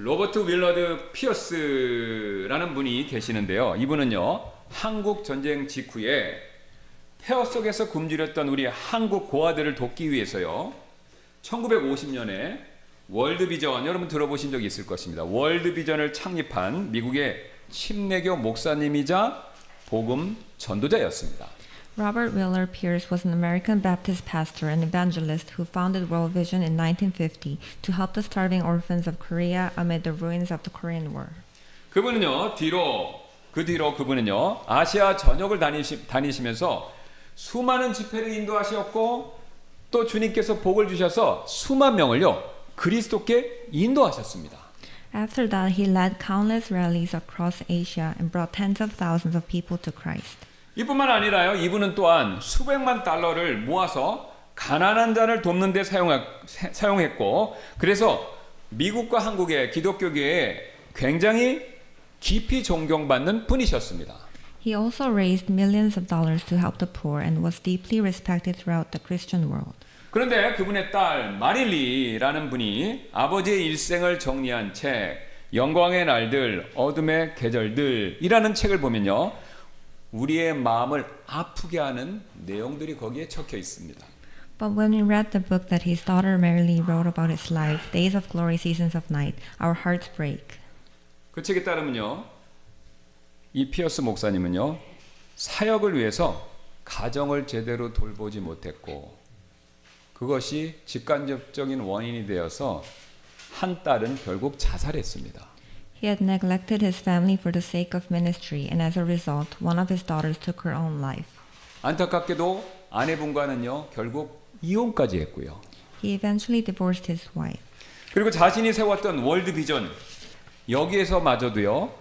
로버트 윌러드 피어스라는 분이 계시는데요. 이분은요, 한국 전쟁 직후에 폐허 속에서 굶주렸던 우리 한국 고아들을 돕기 위해서요, 1950년에 월드비전, 여러분 들어보신 적이 있을 것입니다. 월드비전을 창립한 미국의 침례교 목사님이자 복음 전도자였습니다. Robert Wheeler Pierce was an American Baptist pastor and evangelist who founded World Vision in 1950 to help the starving orphans of Korea amid the ruins of the Korean War. 그분은요, 그 뒤로 그분은요, 아시아 전역을 다니시면서 수많은 집회를 인도하셨고, 또 주님께서 복을 주셔서 수만 명을요, 그리스도께 인도하셨습니다. After that, he led countless rallies across Asia and brought tens of thousands of people to Christ. 이뿐만 아니라요, 이분은 또한 수백만 달러를 모아서 가난한 자를 돕는 데 사용했고, 그래서 미국과 한국의 기독교계에 굉장히 깊이 존경받는 분이셨습니다. He also raised millions of dollars to help the poor and was deeply respected throughout the Christian world. 그런데 그분의 딸 마릴리라는 분이 아버지의 일생을 정리한 책, 영광의 날들, 어둠의 계절들이라는 책을 보면요, 우리의 마음을 아프게 하는 내용들이 거기에 적혀 있습니다. But when we read the book that his daughter Mary wrote about his life, Days of Glory, Seasons of Night, our hearts break. 그 책에 따르면요, 이 피어스 목사님은요, 사역을 위해서 가정을 제대로 돌보지 못했고, 그것이 직간접적인 원인이 되어서 한 딸은 결국 자살했습니다. He had neglected his family for the sake of ministry, and as a result, one of his daughters took her own life. 안타깝게도 아내분과는요, 결국 이혼까지 했고요. He eventually divorced his wife. 그리고 자신이 세웠던 월드 비전, 여기에서마저도요,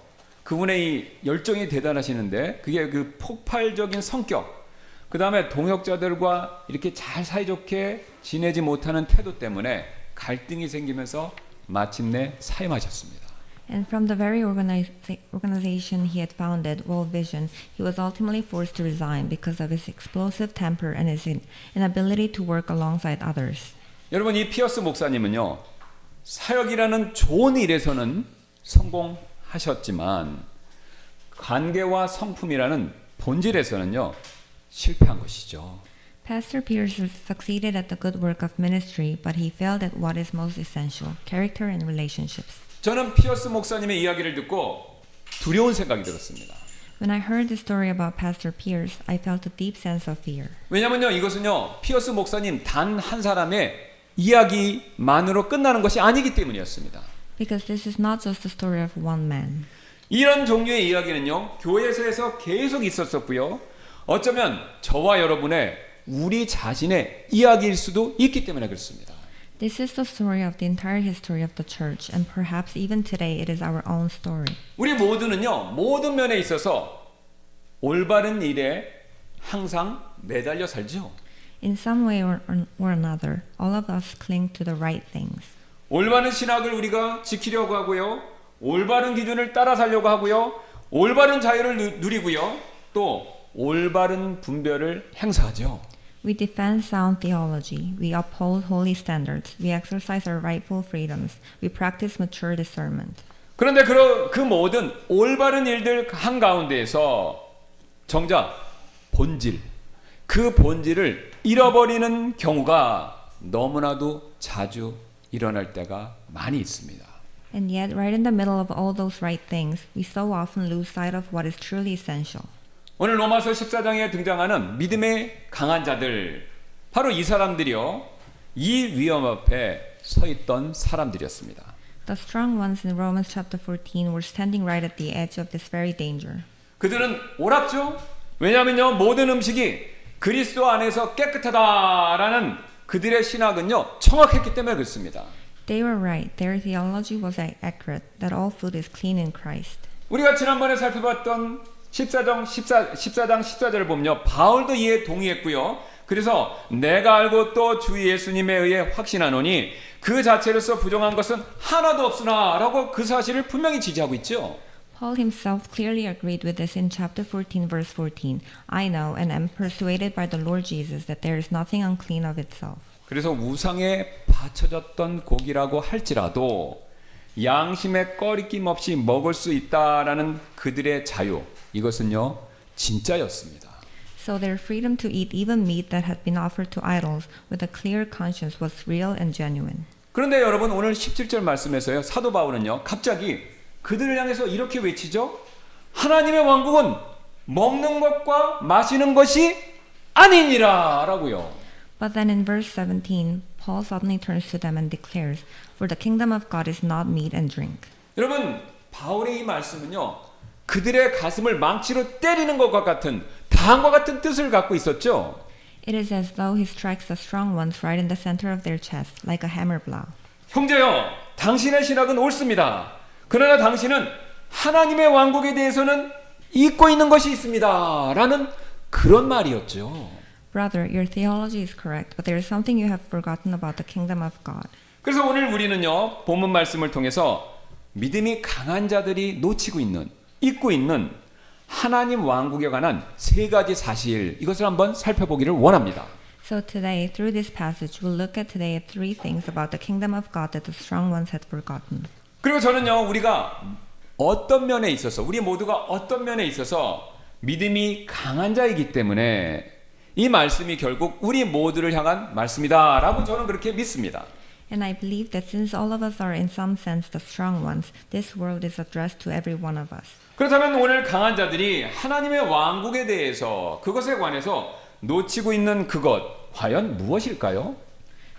그분의 이 열정이 대단하시는데, 그게 그 폭발적인 성격, 그 다음에 동역자들과 이렇게 잘 사이좋게 지내지 못하는 태도 때문에 갈등이 생기면서 마침내 사임하셨습니다. And from the very organization he had founded, World Vision, he was ultimately forced to resign because of his explosive temper and his inability to work alongside others. 여러분, 이 피어스 목사님은요, 사역이라는 좋은 일에서는 성공하셨지만 관계와 성품이라는 본질에서는요, 실패한 것이죠. Pastor Pierce succeeded at the good work of ministry, but he failed at what is most essential, character and relationships. 저는 피어스 목사님의 이야기를 듣고 두려운 생각이 들었습니다. When I heard the story about Pastor Pierce, I felt a deep sense of fear. 왜냐면요, 이것은요, 피어스 목사님 단 한 사람의 이야기만으로 끝나는 것이 아니기 때문이었습니다. Because this is not just the story of one man. 이런 종류의 이야기는요, 교회에서 계속 있었었고요, 어쩌면 저와 여러분의 우리 자신의 이야기일 수도 있기 때문에 그렇습니다. This is the story of the entire history of the church, and perhaps even today it is our own story. 우리 모두는요, 모든 면에 있어서 올바른 일에 항상 매달려 살죠. In some way or another, all of us cling to the right things. 올바른 신학을 우리가 지키려고 하고요, 올바른 기준을 따라 살려고 하고요, 올바른 자유를 누리고요, 또 올바른 분별을 행사하죠. We defend sound theology, we uphold holy standards, we exercise our rightful freedoms, we practice mature discernment. 그런데 그 모든 올바른 일들 한가운데에서 정작 그 본질을 잃어버리는 경우가 너무나도 자주 일어날 때가 많이 있습니다. And yet, right in the middle of all those right things, we so often lose sight of what is truly essential. 오늘 로마서 14장에 등장하는 믿음의 강한 자들, 바로 이 사람들이요, 이 위험 앞에 서 있던 사람들이었습니다. The strong ones in Romans chapter 14 were standing right at the edge of this very danger. 그들은 옳았죠. 왜냐하면요, 모든 음식이 그리스도 안에서 깨끗하다라는 그들의 신학은요, 정확했기 때문에 그렇습니다. They were right. Their theology was accurate, that all food is clean in Christ. 우리가 지난번에 살펴봤던 14장 14절을 보면요, 바울도 이에 동의했고요. 그래서 내가 알고 또 주 예수님에 의해 확신하노니 그 자체로서 부정한 것은 하나도 없으나 라고 그 사실을 분명히 지지하고 있죠. Paul himself clearly agreed with this in chapter 14, verse 14. I know and am persuaded by the Lord Jesus that there is nothing unclean of itself. 그래서 우상에 바쳐졌던 고기라고 할지라도 양심에 꺼리낌 없이 먹을 수 있다라는 그들의 자유, 이것은요 진짜였습니다. So their freedom to eat even meat that had been offered to idols with a clear conscience was real and genuine. 그런데 여러분 오늘 17절 말씀에서요 사도 바울은요 갑자기 그들을 향해서 이렇게 외치죠. 하나님의 왕국은 먹는 것과 마시는 것이 아니니라 라고요. But then in verse 17, Paul suddenly turns to them and declares, For the kingdom of God is not meat and drink. 여러분 바울의 이 말씀은요 그들의 가슴을 망치로 때리는 것과 같은 다음과 같은 뜻을 갖고 있었죠. It is as though he strikes the strong ones right in the center of their chest, like a hammer blow. 형제여 당신의 신학은 옳습니다. 그러나 당신은 하나님의 왕국에 대해서는 잊고 있는 것이 있습니다 라는 그런 말이었죠. Brother, your theology is correct, but there is something you have forgotten about the kingdom of God. 그래서 오늘 우리는요 본문 말씀을 통해서 믿음이 강한 자들이 놓치고 있는 잊고 있는 하나님 왕국에 관한 세 가지 사실 이것을 한번 살펴보기를 원합니다. So today, through this passage, we'll look at today at three things about the kingdom of God that the strong ones had forgotten. 그리고 저는요 우리가 어떤 면에 있어서 우리 모두가 어떤 면에 있어서 믿음이 강한 자이기 때문에 이 말씀이 결국 우리 모두를 향한 말씀이다라고 저는 그렇게 믿습니다. And I believe that since all of us are in some sense the strong ones, this word is addressed to every one of us. 그렇다면 오늘 강한 자들이 하나님의 왕국에 대해서 그것에 관해서 놓치고 있는 그것 과연 무엇일까요?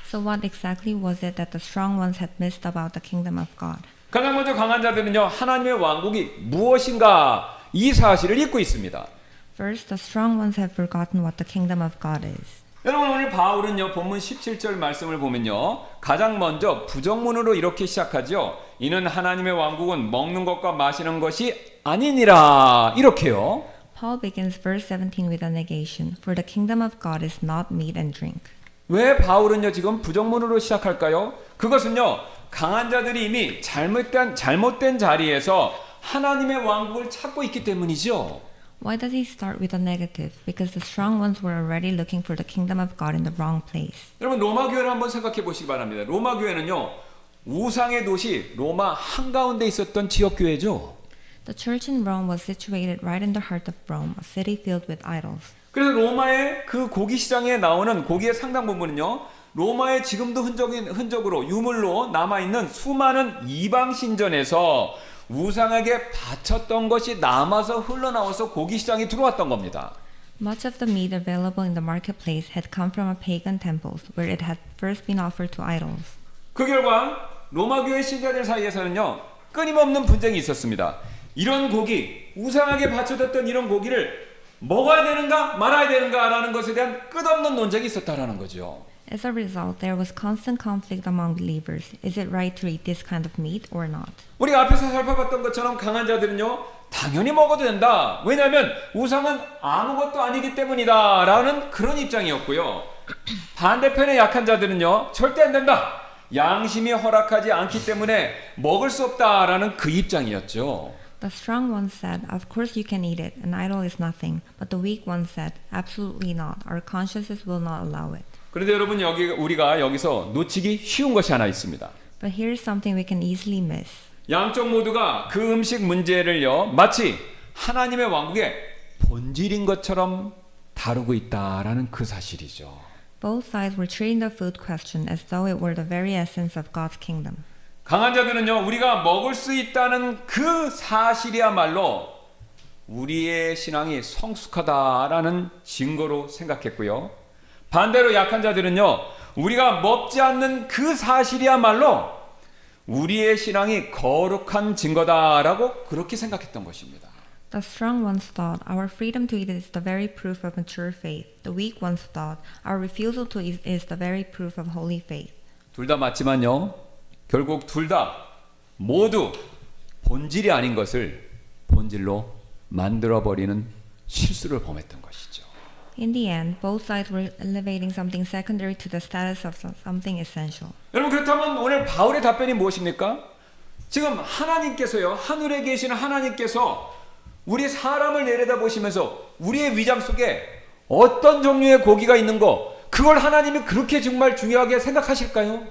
So what exactly was it that the strong ones had missed about the kingdom of God? 가장 먼저 강한 자들은요 하나님의 왕국이 무엇인가 이 사실을 잊고 있습니다. First, the strong ones have forgotten what the kingdom of God is. 여러분 오늘 바울은요 본문 17절 말씀을 보면요 가장 먼저 부정문으로 이렇게 시작하죠. 이는 하나님의 왕국은 먹는 것과 마시는 것이 아니니라 이렇게요. Paul begins verse 17 with a negation, For the kingdom of God is not meat and drink. 왜 바울은요 지금 부정문으로 시작할까요? 그것은요 강한 자들이 이미 잘못된 자리에서 하나님의 왕국을 찾고 있기 때문이죠. Why does he start with a negative? Because the strong ones were already looking for the kingdom of God in the wrong place. 여러분 로마 교회를 한번 생각해 보시기 바랍니다. 로마 교회는요 우상의 도시 로마 한가운데 있었던 지역 교회죠. The church in Rome was situated right in the heart of Rome, a city filled with idols. 그래서 로마의 그 고기 시장에 나오는 고기의 상당 부분은요 로마의 지금도 흔적으로 유물로 남아있는 수많은 이방 신전에서 우상에게 바쳤던 것이 남아서 흘러나와서 고기 시장에 들어왔던 겁니다. Much of the meat available in the marketplace had come from a pagan temples where it had first been offered to idols. 그 결과 로마 교회 신자들 사이에서는요 끊임없는 분쟁이 있었습니다. 이런 고기, 우상에게 바쳐졌던 이런 고기를 먹어야 되는가 말아야 되는가라는 것에 대한 끝없는 논쟁이 있었다라는 거죠. As a result, there was constant conflict among believers. Is it right to eat this kind of meat or not? 우리가 앞에서 살펴봤던 것처럼 강한 자들은요 당연히 먹어도 된다. 왜냐하면 우상은 아무것도 아니기 때문이다 라는 그런 입장이었고요. 반대편의 약한 자들은요 절대 안 된다. 양심이 허락하지 않기 때문에 먹을 수 없다라는 그 입장이었죠. The strong ones said, Of course you can eat it, an idol is nothing. But the weak ones said, Absolutely not. Our consciences will not allow it. 그런데 여러분 우리가 여기서 놓치기 쉬운 것이 하나 있습니다. But here's something we can easily miss. 양쪽 모두가 그 음식 문제를요 마치 하나님의 왕국의 본질인 것처럼 다루고 있다라는 그 사실이죠. Both sides were treating the food question as though it were the very essence of God's kingdom. 강한 자들은요 우리가 먹을 수 있다는 그 사실이야말로 우리의 신앙이 성숙하다라는 증거로 생각했고요. 반대로 약한 자들은요 우리가 먹지 않는 그 사실이야말로 우리의 신앙이 거룩한 증거다라고 그렇게 생각했던 것입니다. The strong ones thought our freedom to eat is the very proof of mature faith. The weak ones thought our refusal to eat is the very proof of holy faith. 둘 다 맞지만요 결국 둘 다 모두 본질이 아닌 것을 본질로 만들어버리는 실수를 범했던 것이죠. In the end, both sides were elevating something secondary to the status of something essential. 여러분 그렇다면 오늘 바울의 답변이 무엇입니까? 지금 하나님께서요 하늘에 계시는 하나님께서 우리 사람을 내려다보시면서 우리의 위장 속에 어떤 종류의 고기가 있는 거 그걸 하나님이 그렇게 정말 중요하게 생각하실까요?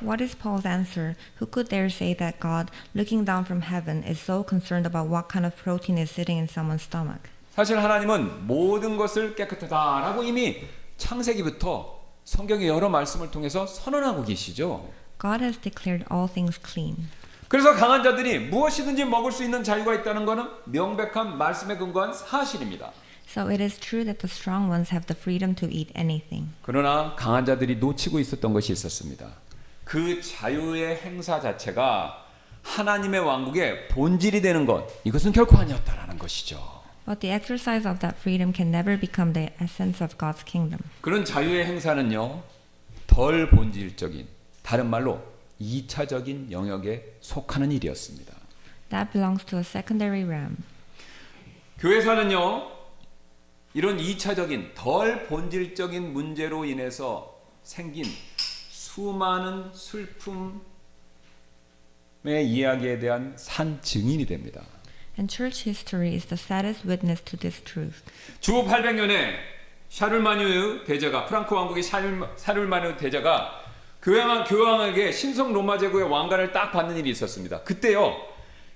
What is Paul's answer? Who could dare say that God, looking down from heaven, is so concerned about what kind of protein is sitting in someone's stomach? 사실 하나님은 모든 것을 깨끗하다라고 이미 창세기부터 성경의 여러 말씀을 통해서 선언하고 계시죠. God has declared all things clean. 그래서 강한 자들이 무엇이든지 먹을 수 있는 자유가 있다는 것은 명백한 말씀에 근거한 사실입니다. So it is true that the strong ones have the freedom to eat anything. 그러나 강한 자들이 놓치고 있었던 것이 있었습니다. 그 자유의 행사 자체가 하나님의 왕국의 본질이 되는 것, 이것은 결코 아니었다라는 것이죠. But the exercise of that freedom can never become the essence of God's kingdom. 그런 자유의 행사는요, 덜 본질적인, 다른 말로 2차적인 영역에 속하는 일이었습니다. That belongs to a secondary realm. 교회사는요, 이런 2차적인 덜 본질적인 문제로 인해서 생긴 수많은 슬픔의 이야기에 대한 산 증인이 됩니다. And church history is the saddest witness to this truth. 주 800년에 샤를마뉴 대제가 프랑크 왕국의 샤를마뉴 대제가 교황에게 신성 로마 제국의 왕관을 딱 받는 일이 있었습니다. 그때요,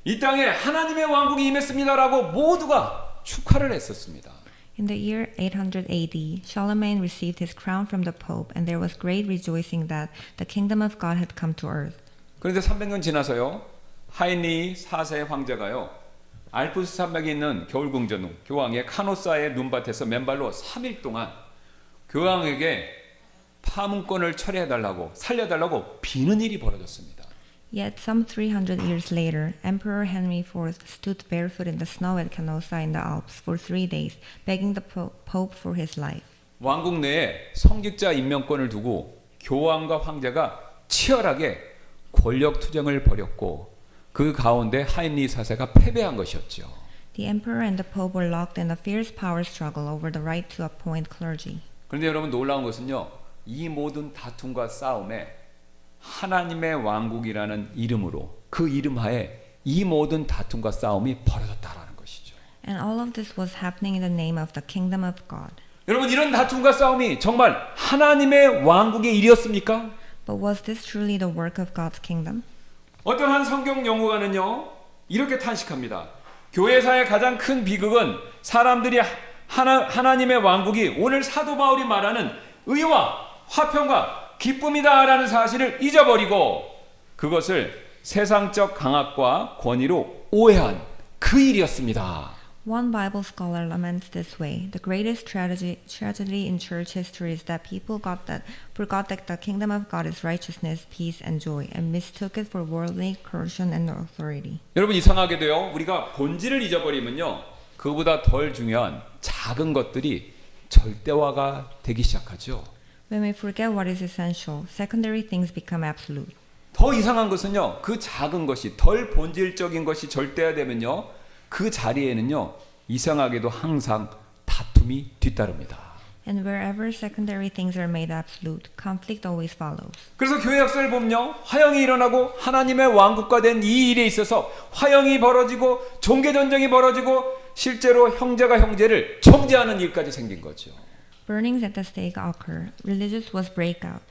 이 땅에 하나님의 왕국이 임했습니다라고 모두가 축하를 했었습니다. In the year 800 AD, Charlemagne received his crown from the Pope, and there was great rejoicing that the kingdom of God had come to earth. 그런데 300년 지나서요, 하인리 4세 황제가요, 알프스 산맥에 있는 겨울궁전 교황의 카노사의 눈밭에서 맨발로 3일 동안 교황에게 파문권을 철회해달라고 살려달라고 비는 일이 벌어졌습니다. Yet some 300 years later, Emperor Henry IV stood barefoot in the snow at Canossa in the Alps for 3 days, begging the Pope for his life. 왕국 내에 성직자 임명권을 두고 교황과 황제가 치열하게 권력 투쟁을 벌였고 그 가운데 하인리 4세가 패배한 것이었죠. The emperor and the pope were locked in a fierce power struggle over the right to appoint clergy. 그런데 여러분 놀라운 것은요, 이 모든 다툼과 싸움에 하나님의 왕국이라는 이름으로 그 이름 하에 이 모든 다툼과 싸움이 벌어졌다라는 것이죠. And all of this was happening in the name of the kingdom of God. 여러분 이런 다툼과 싸움이 정말 하나님의 왕국의 일이었습니까? But was this truly the work of God's kingdom? 어떤 한 성경 연구가는요, 이렇게 탄식합니다. 교회사의 가장 큰 비극은 사람들이 하나님의 왕국이 오늘 사도 바울이 말하는 의와 화평과 기쁨이다라는 사실을 잊어버리고 그것을 세상적 강압과 권위로 오해한 그 일이었습니다. One Bible scholar laments this way: the greatest tragedy in church history is that people forgot that the kingdom of God is righteousness, peace, and joy, and mistook it for worldly coercion and authority. 여러분 이상하게도요, 우리가 본질을 잊어버리면요, 그보다 덜 중요한 작은 것들이 절대화가 되기 시작하죠. When we forget what is essential, secondary things become absolute. 더 이상한 것은요, 그 작은 것이 덜 본질적인 것이 절대화되면요, 그 자리에는요, 이상하게도 항상 다툼이 뒤따릅니다. And wherever secondary things are made absolute, conflict always follows. 그래서 교회 역사를 보면요, 화형이 일어나고 하나님의 왕국가 된 이 일에 있어서 화형이 벌어지고 종교 전쟁이 벌어지고 실제로 형제가 형제를 정죄하는 일까지 생긴 거죠. Burnings at the stake occur. Religious wars break out.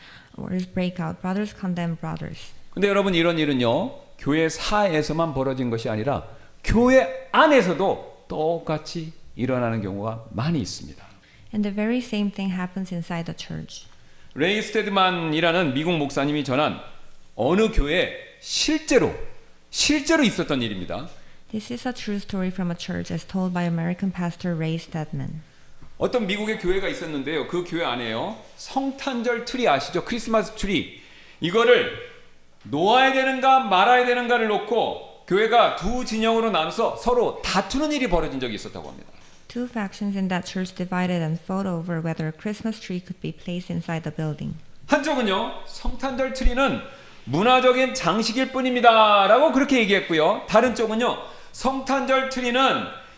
Brothers condemn brothers. 근데 여러분 이런 일은요, 교회 사에서만 벌어진 것이 아니라 교회 안에서도 똑같이 일어나는 경우가 많이 있습니다. And the very same thing happens inside the church. 레이 스테드만이라는 미국 목사님이 전한 어느 교회에 실제로 있었던 일입니다. This is a true story from a church as told by American pastor Ray Stedman. 어떤 미국의 교회가 있었는데요. 그 교회 안에요, 성탄절 트리 아시죠? 크리스마스 트리. 이거를 놓아야 되는가 말아야 되는가를 놓고 교회가 두 진영으로 나눠서 서로 다투는 일이 벌어진 적이 있었다고 합니다. Two factions in that church divided and fought over whether a Christmas tree could be placed inside the building. 한쪽은요, 성탄절 트리는 문화적인 장식일 뿐입니다 라고 그렇게 얘기했고요. 다른 쪽은요, 성탄절 트리는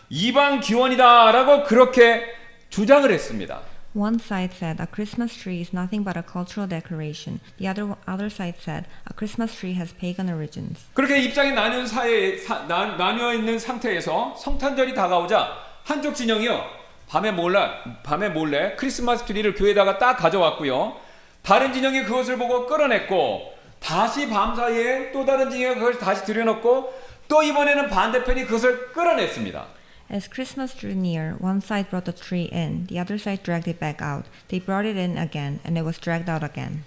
이방 기원이다 라고 그렇게 주장을 했습니다. One side said a Christmas tree is nothing but a cultural decoration. The other side said a Christmas tree has pagan origins. 그렇게 입장이 나뉘어 있는 상태에서 성탄절이 다가오자 한쪽 진영이요, 밤에 몰래 크리스마스 트리를 교회에다가 딱 가져왔고요. 다른 진영이 그것을 보고 끌어냈고 다시 밤사이에 또 다른 징계가 그걸 다시 들여놓고 또 이번에는 반대편이 그것을 끌어냈습니다. As Christmas drew near, one side brought the tree in, the other side dragged it back out. They brought it in again, and it was dragged out again.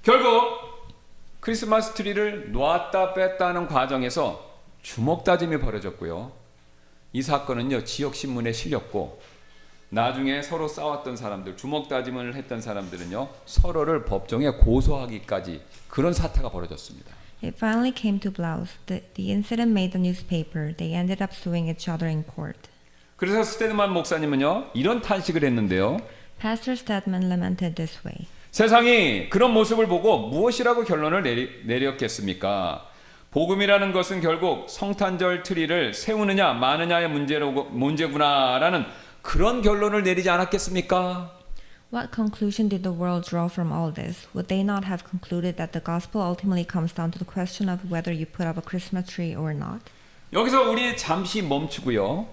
결국 크리스마스 트리를 놨다 뺐다 하는 과정에서 주먹 다짐이 벌어졌고요. 이 사건은요, 지역 신문에 실렸고 나중에 서로 싸웠던 사람들, 주먹 다짐을 했던 사람들은요, 서로를 법정에 고소하기까지 그런 사태가 벌어졌습니다. It finally came to blows. The incident made the newspaper. They ended up suing each other in court. 그래서 스테드만 목사님은요, 이런 탄식을 했는데요. Pastor Stedman lamented this way. 세상이 그런 모습을 보고 무엇이라고 결론을 내렸겠습니까? 복음이라는 것은 결국 성탄절 트리를 세우느냐 마느냐의 문제구나라는 그런 결론을 내리지 않았겠습니까? What conclusion did the world draw from all this? Would they not have concluded that the gospel ultimately comes down to the question of whether you put up a Christmas tree or not? 여기서 우리 잠시 멈추고요.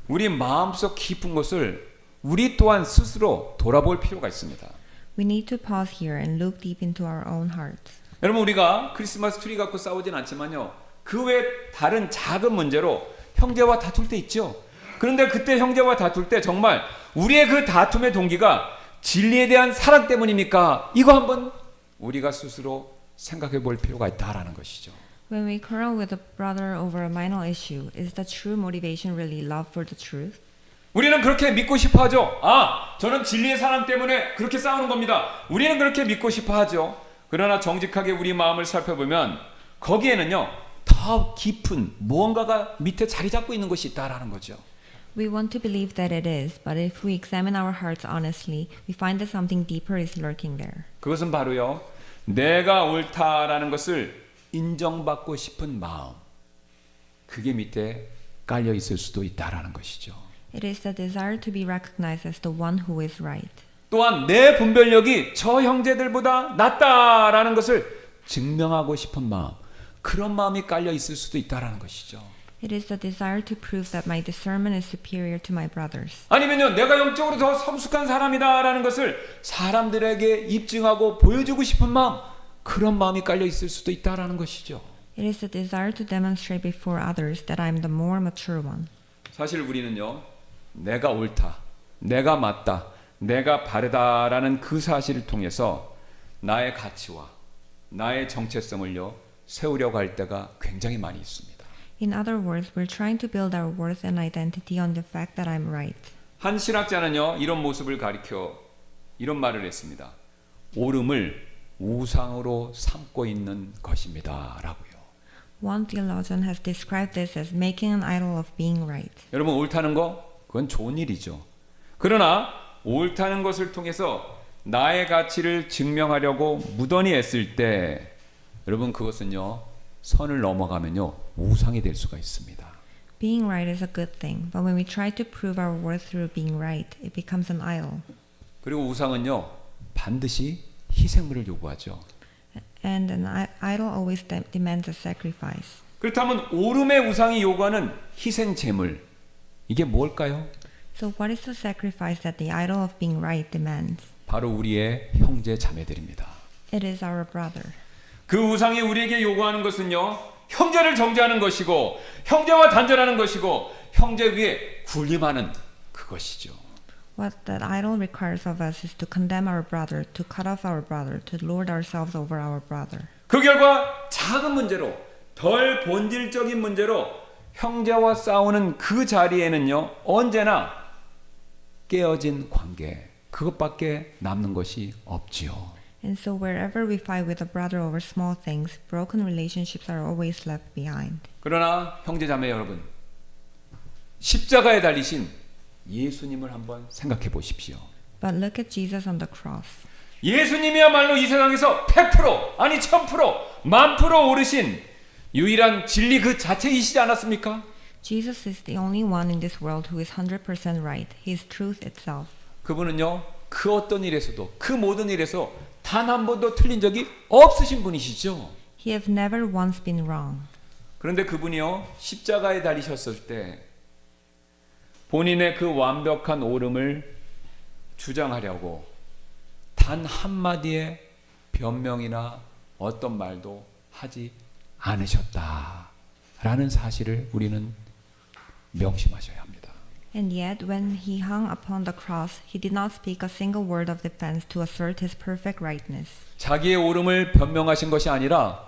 우리 마음속 깊은 것을 우리 또한 스스로 돌아볼 필요가 있습니다. We need to pause here and look deep into our own hearts. 여러분, 우리가 크리스마스 트리 갖고 싸우진 않지만요. 그 외 다른 작은 문제로 형제와 다툴 때 있죠. 그런데 그때 형제와 다툴 때 정말 우리의 그 다툼의 동기가 진리에 대한 사랑 때문입니까? 이거 한번 우리가 스스로 생각해 볼 필요가 있다라는 것이죠. When we quarrel with a brother over a minor issue, is the true motivation really love for the truth? 우리는 그렇게 믿고 싶어 하죠. 아, 저는 진리의 사랑 때문에 그렇게 싸우는 겁니다. 우리는 그렇게 믿고 싶어 하죠. 그러나 정직하게 우리 마음을 살펴보면 거기에는요, 더 깊은 무언가가 밑에 자리 잡고 있는 것이 있다라는 거죠. We want to believe that it is, but if we examine our hearts honestly, we find that something deeper is lurking there. 그것은 바로요, 내가 옳다라는 것을 인정받고 싶은 마음, 그게 밑에 깔려 있을 수도 있다라는 것이죠. It is the desire to be recognized as the one who is right. 또한 내 분별력이 저 형제들보다 낫다라는 것을 증명하고 싶은 마음, 그런 마음이 깔려 있을 수도 있다라는 것이죠. It is the desire to prove that my discernment is superior to my brothers. 아니면요, 내가 영적으로 더 성숙한 사람이다라는 것을 사람들에게 입증하고 보여주고 싶은 마음, 그런 마음이 깔려 있을 수도 있다라는 것이죠. It is the desire to demonstrate before others that I am the more mature one. 사실 우리는요, 내가 옳다, 내가 맞다, 내가 바르다라는 그 사실을 통해서 나의 가치와 나의 정체성을요, 세우려고 할 때가 굉장히 많이 있습니다. In other words, we're trying to build our worth and identity on the fact that I'm right. 한 신학자는요, 이런 모습을 가리켜 이런 말을 했습니다. 옳음을 우상으로 삼고 있는 것입니다 라고요. One theologian has described this as making an idol of being right. 여러분, 옳다는 거 그건 좋은 일이죠. 그러나 옳다는 것을 통해서 나의 가치를 증명하려고 무던히 애쓸 때 여러분, 그것은요, 선을 넘어가면요, 우상이 될 수가 있습니다. Being right is a good thing, but when we try to prove our worth through being right, it becomes an idol. 그리고 우상은요, 반드시 희생물을 요구하죠. And an idol always demands a sacrifice. 그렇다면 옳음의 우상이 요구하는 희생 제물, 이게 뭘까요? So what is the sacrifice that the idol of being right demands? 바로 우리의 형제 자매들입니다. It is our brother. 그 우상이 우리에게 요구하는 것은요, 형제를 정죄하는 것이고 형제와 단절하는 것이고 형제 위에 군림하는 그것이죠. What that idol requires of us is to condemn our brother, to cut off our brother, to lord ourselves over our brother. 그 결과 작은 문제로, 덜 본질적인 문제로 형제와 싸우는 그 자리에는요, 언제나 깨어진 관계, 그것밖에 남는 것이 없지요. And so wherever we fight with a brother over small things, broken relationships are always left behind. 그러나 형제자매 여러분, 십자가에 달리신 예수님을 한번 생각해 보십시오. But look at Jesus on the cross. 예수님이야말로 이 세상에서 100% 아니 1000% 1000% 오르신 유일한 진리 그 자체이시지 않았습니까? Jesus is the only one in this world who is 100% right. He is truth itself. 그분은요, 그 어떤 일에서도, 그 모든 일에서 단 한 번도 틀린 적이 없으신 분이시죠. He has never once been wrong. 그런데 그분이요, 십자가에 달리셨을 때 본인의 그 완벽한 옳음을 주장하려고 단 한마디의 변명이나 어떤 말도 하지 않으셨다라는 사실을 우리는 명심하셔야 합니다. And yet, when he hung upon the cross, he did not speak a single word of defense to assert his perfect rightness. 자기의 옳음을 변명하신 것이 아니라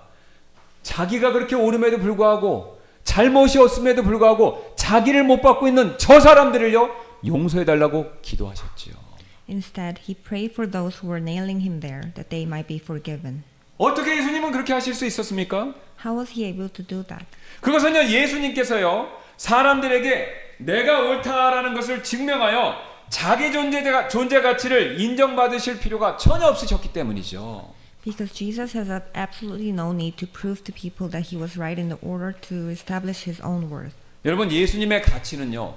자기가 그렇게 옳음에도 불구하고 잘못이 없음에도 불구하고 자기를 못 받고 있는 저 사람들을요 용서해달라고 기도하셨지요. Instead, he prayed for those who were nailing him there, that they might be forgiven. 어떻게 예수님은 그렇게 하실 수 있었습니까? How was he able to do that? 그것은요 예수님께서요 사람들에게 내가 옳다라는 것을 증명하여 자기 존재 가치를 인정받으실 필요가 전혀 없으셨기 때문이죠. Because Jesus has absolutely no need to prove to people that he was right in order to establish his own worth. 여러분 예수님의 가치는요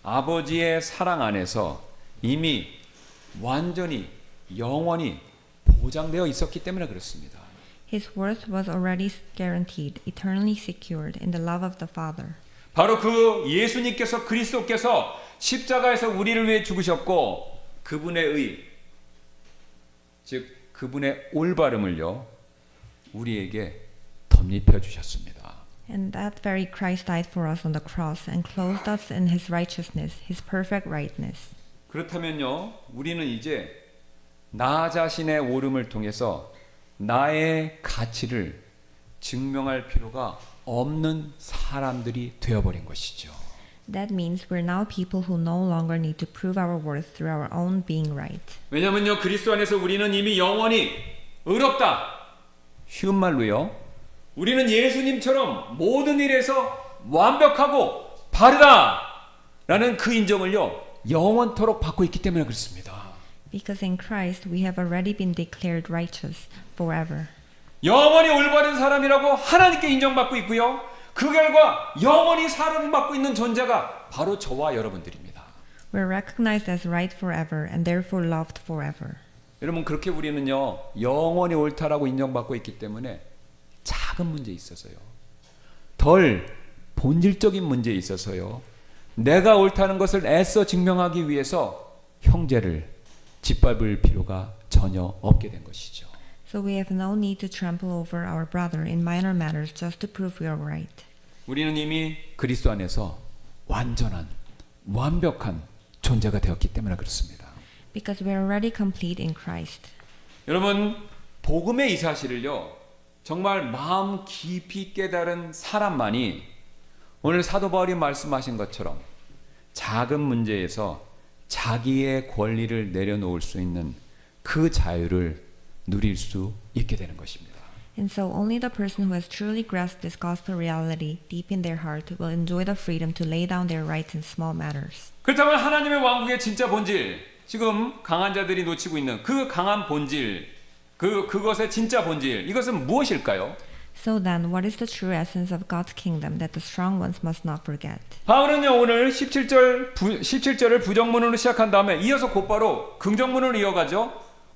아버지의 사랑 안에서 이미 완전히 영원히 보장되어 있었기 때문에 그렇습니다. His worth was already guaranteed, eternally secured in the love of the Father. 바로 그 예수님께서 그리스도께서 십자가에서 우리를 위해 죽으셨고 그분의 의, 즉 그분의 올바름을요 우리에게 덧입혀 주셨습니다. And that very Christ died for us on the cross and clothed us in his righteousness, his perfect rightness. 그렇다면요 우리는 이제 나 자신의 옳음을 통해서 나의 가치를 증명할 필요가 없는 사람들이 되어버린 것이죠. That means we're now people who no longer need to prove our worth through our own being right. 왜냐면요 그리스도 안에서 우리는 이미 영원히 의롭다. 쉬운 말로요. 우리는 예수님처럼 모든 일에서 완벽하고 바르다라는 그 인정을요 영원토록 받고 있기 때문에 그렇습니다. Because in Christ we have already been declared righteous forever. 영원히 올바른 사람이라고 하나님께 인정받고 있고요. 그 결과 영원히 사랑받고 있는 존재가 바로 저와 여러분들입니다. We're recognized as right forever and therefore loved forever. 여러분 그렇게 우리는요 영원히 옳다라고 인정받고 있기 때문에 작은 문제에 있어서요 덜 본질적인 문제에 있어서요 내가 옳다는 것을 애써 증명하기 위해서 형제를 짓밟을 필요가 전혀 없게 된 것이죠. So we have no need to trample over our brother in minor matters just to prove we are right. 우리는 이미 그리스도 안에서 완전한 완벽한 존재가 되었기 때문에 그렇습니다. Because we are already complete in Christ. 여러분 복음의 이 사실을요 정말 마음 깊이 깨달은 사람만이 오늘 사도 바울이 말씀하신 것처럼 작은 문제에서 자기의 권리를 내려놓을 수 있는 그 자유를 누릴 수 있게 되는 것입니다. And so only the person who has truly grasped this gospel reality deep in their heart will enjoy the freedom to lay down their rights in small matters. 그렇다면 하나님의 왕국의 진짜 본질, 지금 강한 자들이 놓치고 있는 그 강한 본질, 그것의 진짜 본질, 이것은 무엇일까요? So then, what is the true essence of God's kingdom that the strong ones must not forget? 바울은요 오늘 17절을 부정문으로 시작한 다음에 이어서 곧바로 긍정문으로 이어가죠.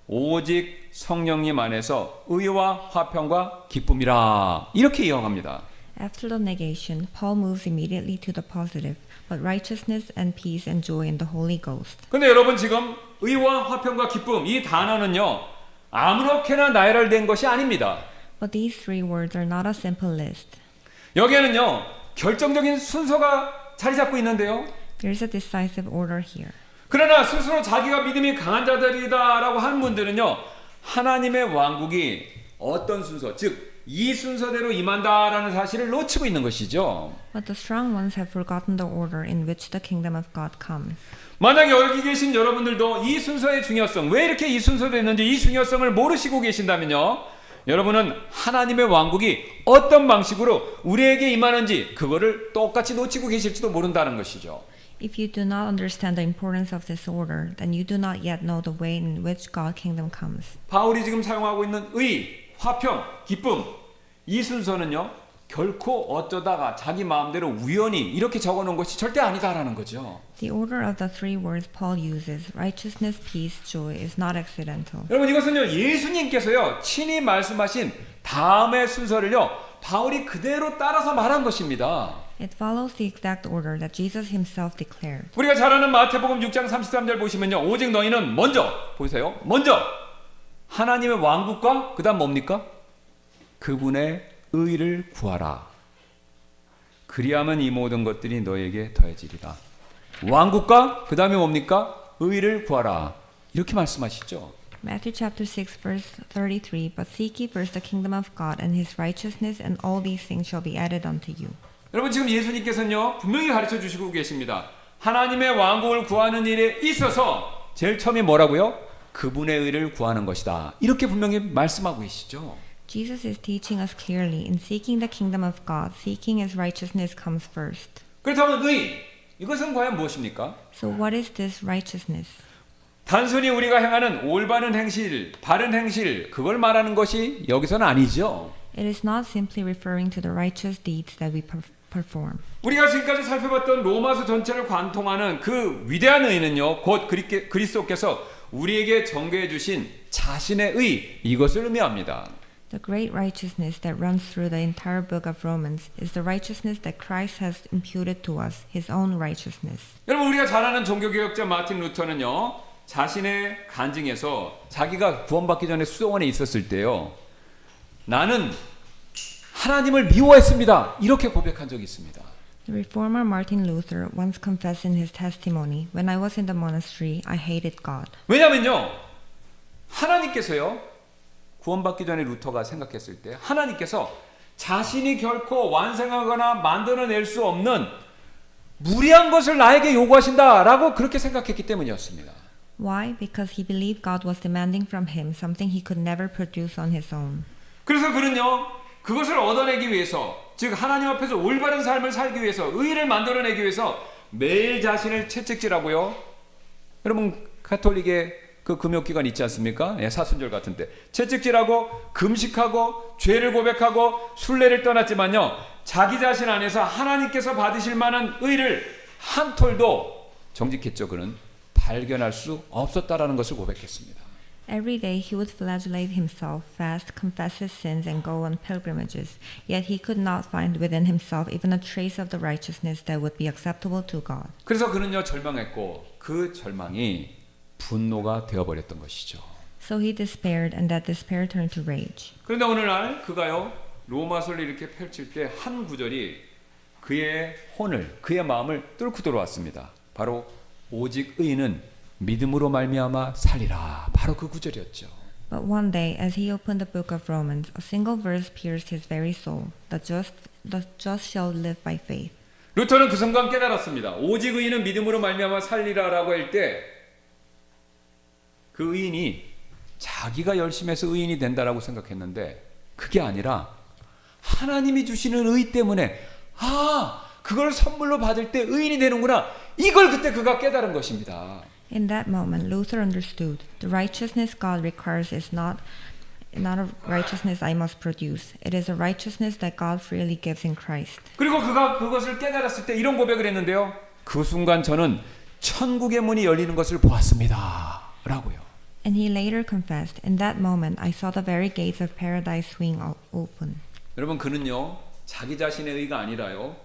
오직 성령님 안에서 의와 화평과 기쁨이라 이렇게 이어갑니다. After the negation, Paul moves immediately to the positive, but righteousness and peace and joy in the Holy Ghost. 근데 여러분 지금 의와 화평과 기쁨 이 단어는요 아무렇게나 나열된 것이 아닙니다. But these three words are not a simple list. 여기에는요 결정적인 순서가 자리 잡고 있는데요. There is a decisive order here. 그러나 스스로 자기가 믿음이 강한 자들이다라고 하는 분들은요 하나님의 왕국이 어떤 순서, 즉 이 순서대로 임한다라는 사실을 놓치고 있는 것이죠. But the strong ones have forgotten the order in which the kingdom of God comes. 만약에 여기 계신 여러분들도 이 순서의 중요성, 왜 이렇게 이 순서도 있는지 이 중요성을 모르시고 계신다면요 여러분은 하나님의 왕국이 어떤 방식으로 우리에게 임하는지 그거를 똑같이 놓치고 계실지도 모른다는 것이죠. If you do not understand the importance of this order, then you do not yet know the way in which God's kingdom comes. 바울이 지금 사용하고 있는 의, 화평, 기쁨 이 순서는요 결코 어쩌다가 자기 마음대로 우연히 이렇게 적어놓은 것이 절대 아니다라는 거죠. The order of the three words Paul uses, righteousness, peace, joy, is not accidental. 여러분 이것은요 예수님께서요 친히 말씀하신 다음의 순서를요 바울이 그대로 따라서 말한 것입니다. It follows the exact order that Jesus himself declared. 우리가 잘 아는 마태복음 6장 33절 보시면요 오직 너희는 먼저 보세요 먼저 하나님의 왕국과 그다음 뭡니까? 그분의 의를 구하라. 그리하면 이 모든 것들이 너에게 더해지리라. 왕국과 그다음에 뭡니까? 의를 구하라. 이렇게 말씀하시죠. Matthew chapter 6 verse 33 But seek ye first the kingdom of God and his righteousness and all these things shall be added unto you. 여러분 지금 예수님께서는요 분명히 가르쳐 주시고 계십니다. 하나님의 왕국을 구하는 일에 있어서 제일 처음에 뭐라고요? 그분의 의를 구하는 것이다. 이렇게 분명히 말씀하고 계시죠. Jesus is teaching us clearly in seeking the kingdom of God, seeking his righteousness comes first. 그렇다면 의, 이것은 과연 무엇입니까? So what is this righteousness? 단순히 우리가 행하는 올바른 행실, 바른 행실, 그걸 말하는 것이 여기서는 아니죠. It is not simply referring to the righteous deeds that we perform. 우리가 지금까지 살펴봤던 로마서 전체를 관통하는 그 위대한 의는요, 곧 그리스도께서 우리에게 전개해 주신 자신의 의, 이것을 의미합니다. The great righteousness that runs through the entire book of Romans is the righteousness that Christ has imputed to us, his own righteousness. 여러분 우리가 잘 아는 종교개혁자 마틴 루터는요, 자신의 간증에서 자기가 구원받기 전에 수도원에 있었을 때요, 나는 하나님을 미워했습니다. 이렇게 고백한 적이 있습니다. The reformer Martin Luther once confessed in his testimony, When I was in the monastery, I hated God. 왜냐면요, 하나님께서요, 구원받기 전에 루터가 생각했을 때 하나님께서 자신이 결코 완성하거나 만들어낼 수 없는 무리한 것을 나에게 요구하신다라고 그렇게 생각했기 때문이었습니다. Why? Because he believed God was demanding from him something he could never produce on his own. 그래서 그는요, 그것을 얻어내기 위해서, 즉 하나님 앞에서 올바른 삶을 살기 위해서, 의를 만들어내기 위해서 매일 자신을 채찍질하고요. 여러분 가톨릭의 그 금욕기간 있지 않습니까? 예, 사순절 같은데 채찍질하고 금식하고 죄를 고백하고 순례를 떠났지만요, 자기 자신 안에서 하나님께서 받으실 만한 의를 한 톨도 정직했죠. 그는 발견할 수 없었다라는 것을 고백했습니다. Every day he would flagellate himself, fast, confess his sins, and go on pilgrimages. Yet he could not find within himself even a trace of the righteousness that would be acceptable to God. 그래서 그는요 절망했고 그 절망이 분노가 되어버렸던 것이죠. So he despaired, and that despair turned to rage. 그런데 오늘날 그가요 로마서를 이렇게 펼칠 때 한 구절이 그의 혼을, 그의 마음을 뚫고 들어왔습니다. 바로 오직 의인은 믿음으로 말미암아 살리라. 바로 그 구절이었죠. But one day, as he opened the book of Romans, a single verse pierced his very soul. The just shall live by faith. 루터는 그 순간 깨달았습니다. 오직 의인은 믿음으로 말미암아 살리라라고 할 때 그 의인이 자기가 열심히 해서 의인이 된다라고 생각했는데 그게 아니라 하나님이 주시는 의 때문에 그걸 선물로 받을 때 의인이 되는구나. 이걸 그때 그가 깨달은 것입니다. In that moment, Luther understood the righteousness God requires is not a righteousness I must produce. It is a righteousness that God freely gives in Christ. 그리고 그가 그것을 깨달았을 때 이런 고백을 했는데요. 그 순간 저는 천국의 문이 열리는 것을 보았습니다. 라고요. And he later confessed, In that moment, I saw the very gates of paradise swing open. 여러분 그는요 자기 자신의 의가 아니라요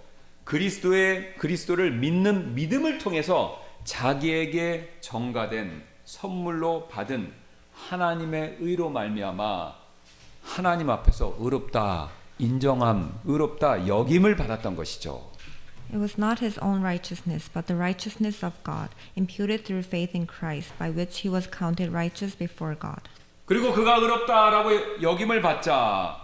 그리스도를 믿는 믿음을 통해서 자기에게 전가된 선물로 받은 하나님의 의로 말미암아 하나님 앞에서 의롭다 인정함, 의롭다 여김을 받았던 것이죠. It was not his own righteousness, but the righteousness of God, imputed through faith in Christ, by which he was counted righteous before God. 그리고 그가 의롭다라고 여김을 받자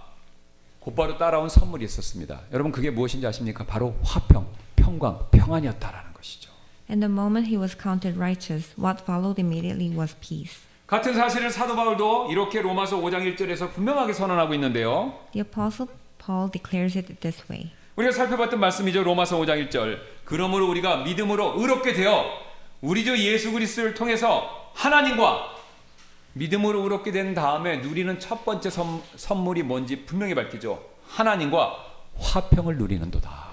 곧바로 따라온 선물이 있었습니다. 여러분 그게 무엇인지 아십니까? 바로 화평, 평강, 평안이었다라는 것이죠. And the moment he was counted righteous, what followed immediately was peace. 같은 사실을 사도 바울도 이렇게 로마서 5장 1절에서 분명하게 선언하고 있는데요. The Apostle Paul declares it this way. 우리가 살펴봤던 말씀이죠. 로마서 5장 1절. 그러므로 우리가 믿음으로 의롭게 되어 우리 주 예수 그리스도를 통해서 하나님과 믿음으로 의롭게 된 다음에 누리는 첫 번째 선물이 뭔지 분명히 밝히죠. 하나님과 화평을 누리는도다.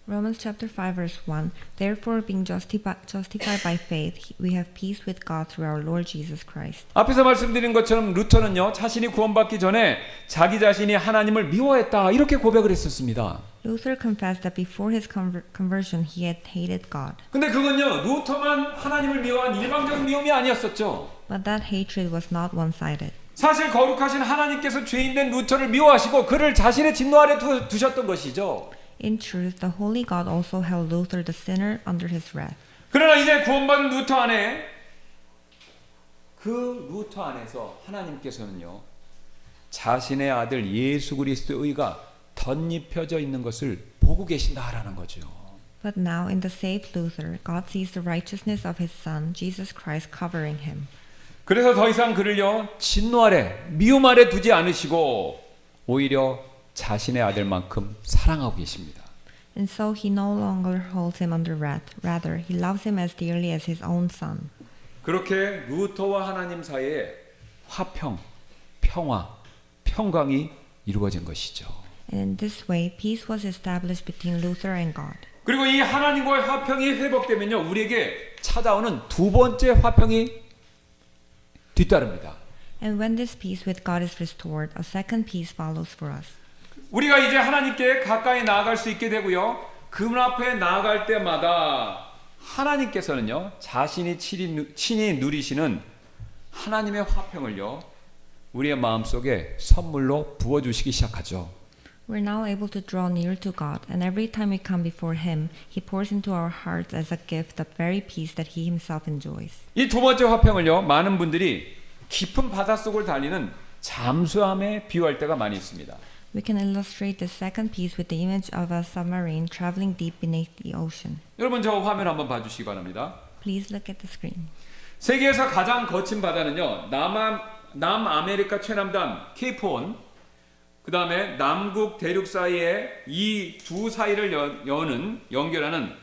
Romans chapter 5 verse 1. Therefore being justified by faith, we have peace with God through our Lord Jesus Christ. 앞에서 말씀드린 것처럼 루터는요. 자신이 구원받기 전에 자기 자신이 하나님을 미워했다. 이렇게 고백을 했었습니다. Luther confessed that before his conversion he had hated God. 근데 그건요. 루터만 하나님을 미워한 일방적인 미움이 아니었었죠. But that hatred was not one-sided. 사실 거룩하신 하나님께서 죄인된 루터를 미워하시고 그를 자신의 진노 아래 두셨던 것이죠. In truth, the holy God also held Luther the sinner under his wrath. 그러나 이제 구원받은 루터 안에 그 루터 안에서 하나님께서는요 자신의 아들 예수 그리스도의 의가 덧입혀져 있는 것을 보고 계신다라는 거죠. But now in the saved Luther, God sees the righteousness of his son, Jesus Christ, covering him. 그래서 더 이상 그를요 진노 아래 미움 아래 두지 않으시고 오히려 자신의 아들만큼 사랑하고 계십니다. And so he no longer holds him under wrath. Rather, he loves him as dearly as his own son. 그렇게 루터와 하나님 사이에 화평, 평화, 평강이 이루어진 것이죠. And in this way, peace was established between Luther and God. 그리고 이 하나님과의 화평이 회복되면요 우리에게 찾아오는 두 번째 화평이 뒤따릅니다. And when this peace with God is restored, a second peace follows for us. 우리가 이제 하나님께 가까이 나아갈 수 있게 되고요. 그분 앞에 나아갈 때마다 하나님께서는요. 자신이 친히 누리시는 하나님의 화평을요. 우리의 마음속에 선물로 부어주시기 시작하죠. We're now able to draw near to God, and every time we come before Him, He pours into our hearts as a gift the very peace that He Himself enjoys. 이 두 번째 화평을요. 많은 분들이 깊은 바닷속을 달리는 잠수함에 비유할 때가 많이 있습니다. We can illustrate the second peace with the image of a submarine traveling deep beneath the ocean. 여러분 저 화면 한번 봐주시기 바랍니다. Please look at the screen. 세계에서 가장 거친 바다는요. 남아메리카 최남단 케이프온, 그 다음에 남극 대륙 사이에 이 두 사이를 연결하는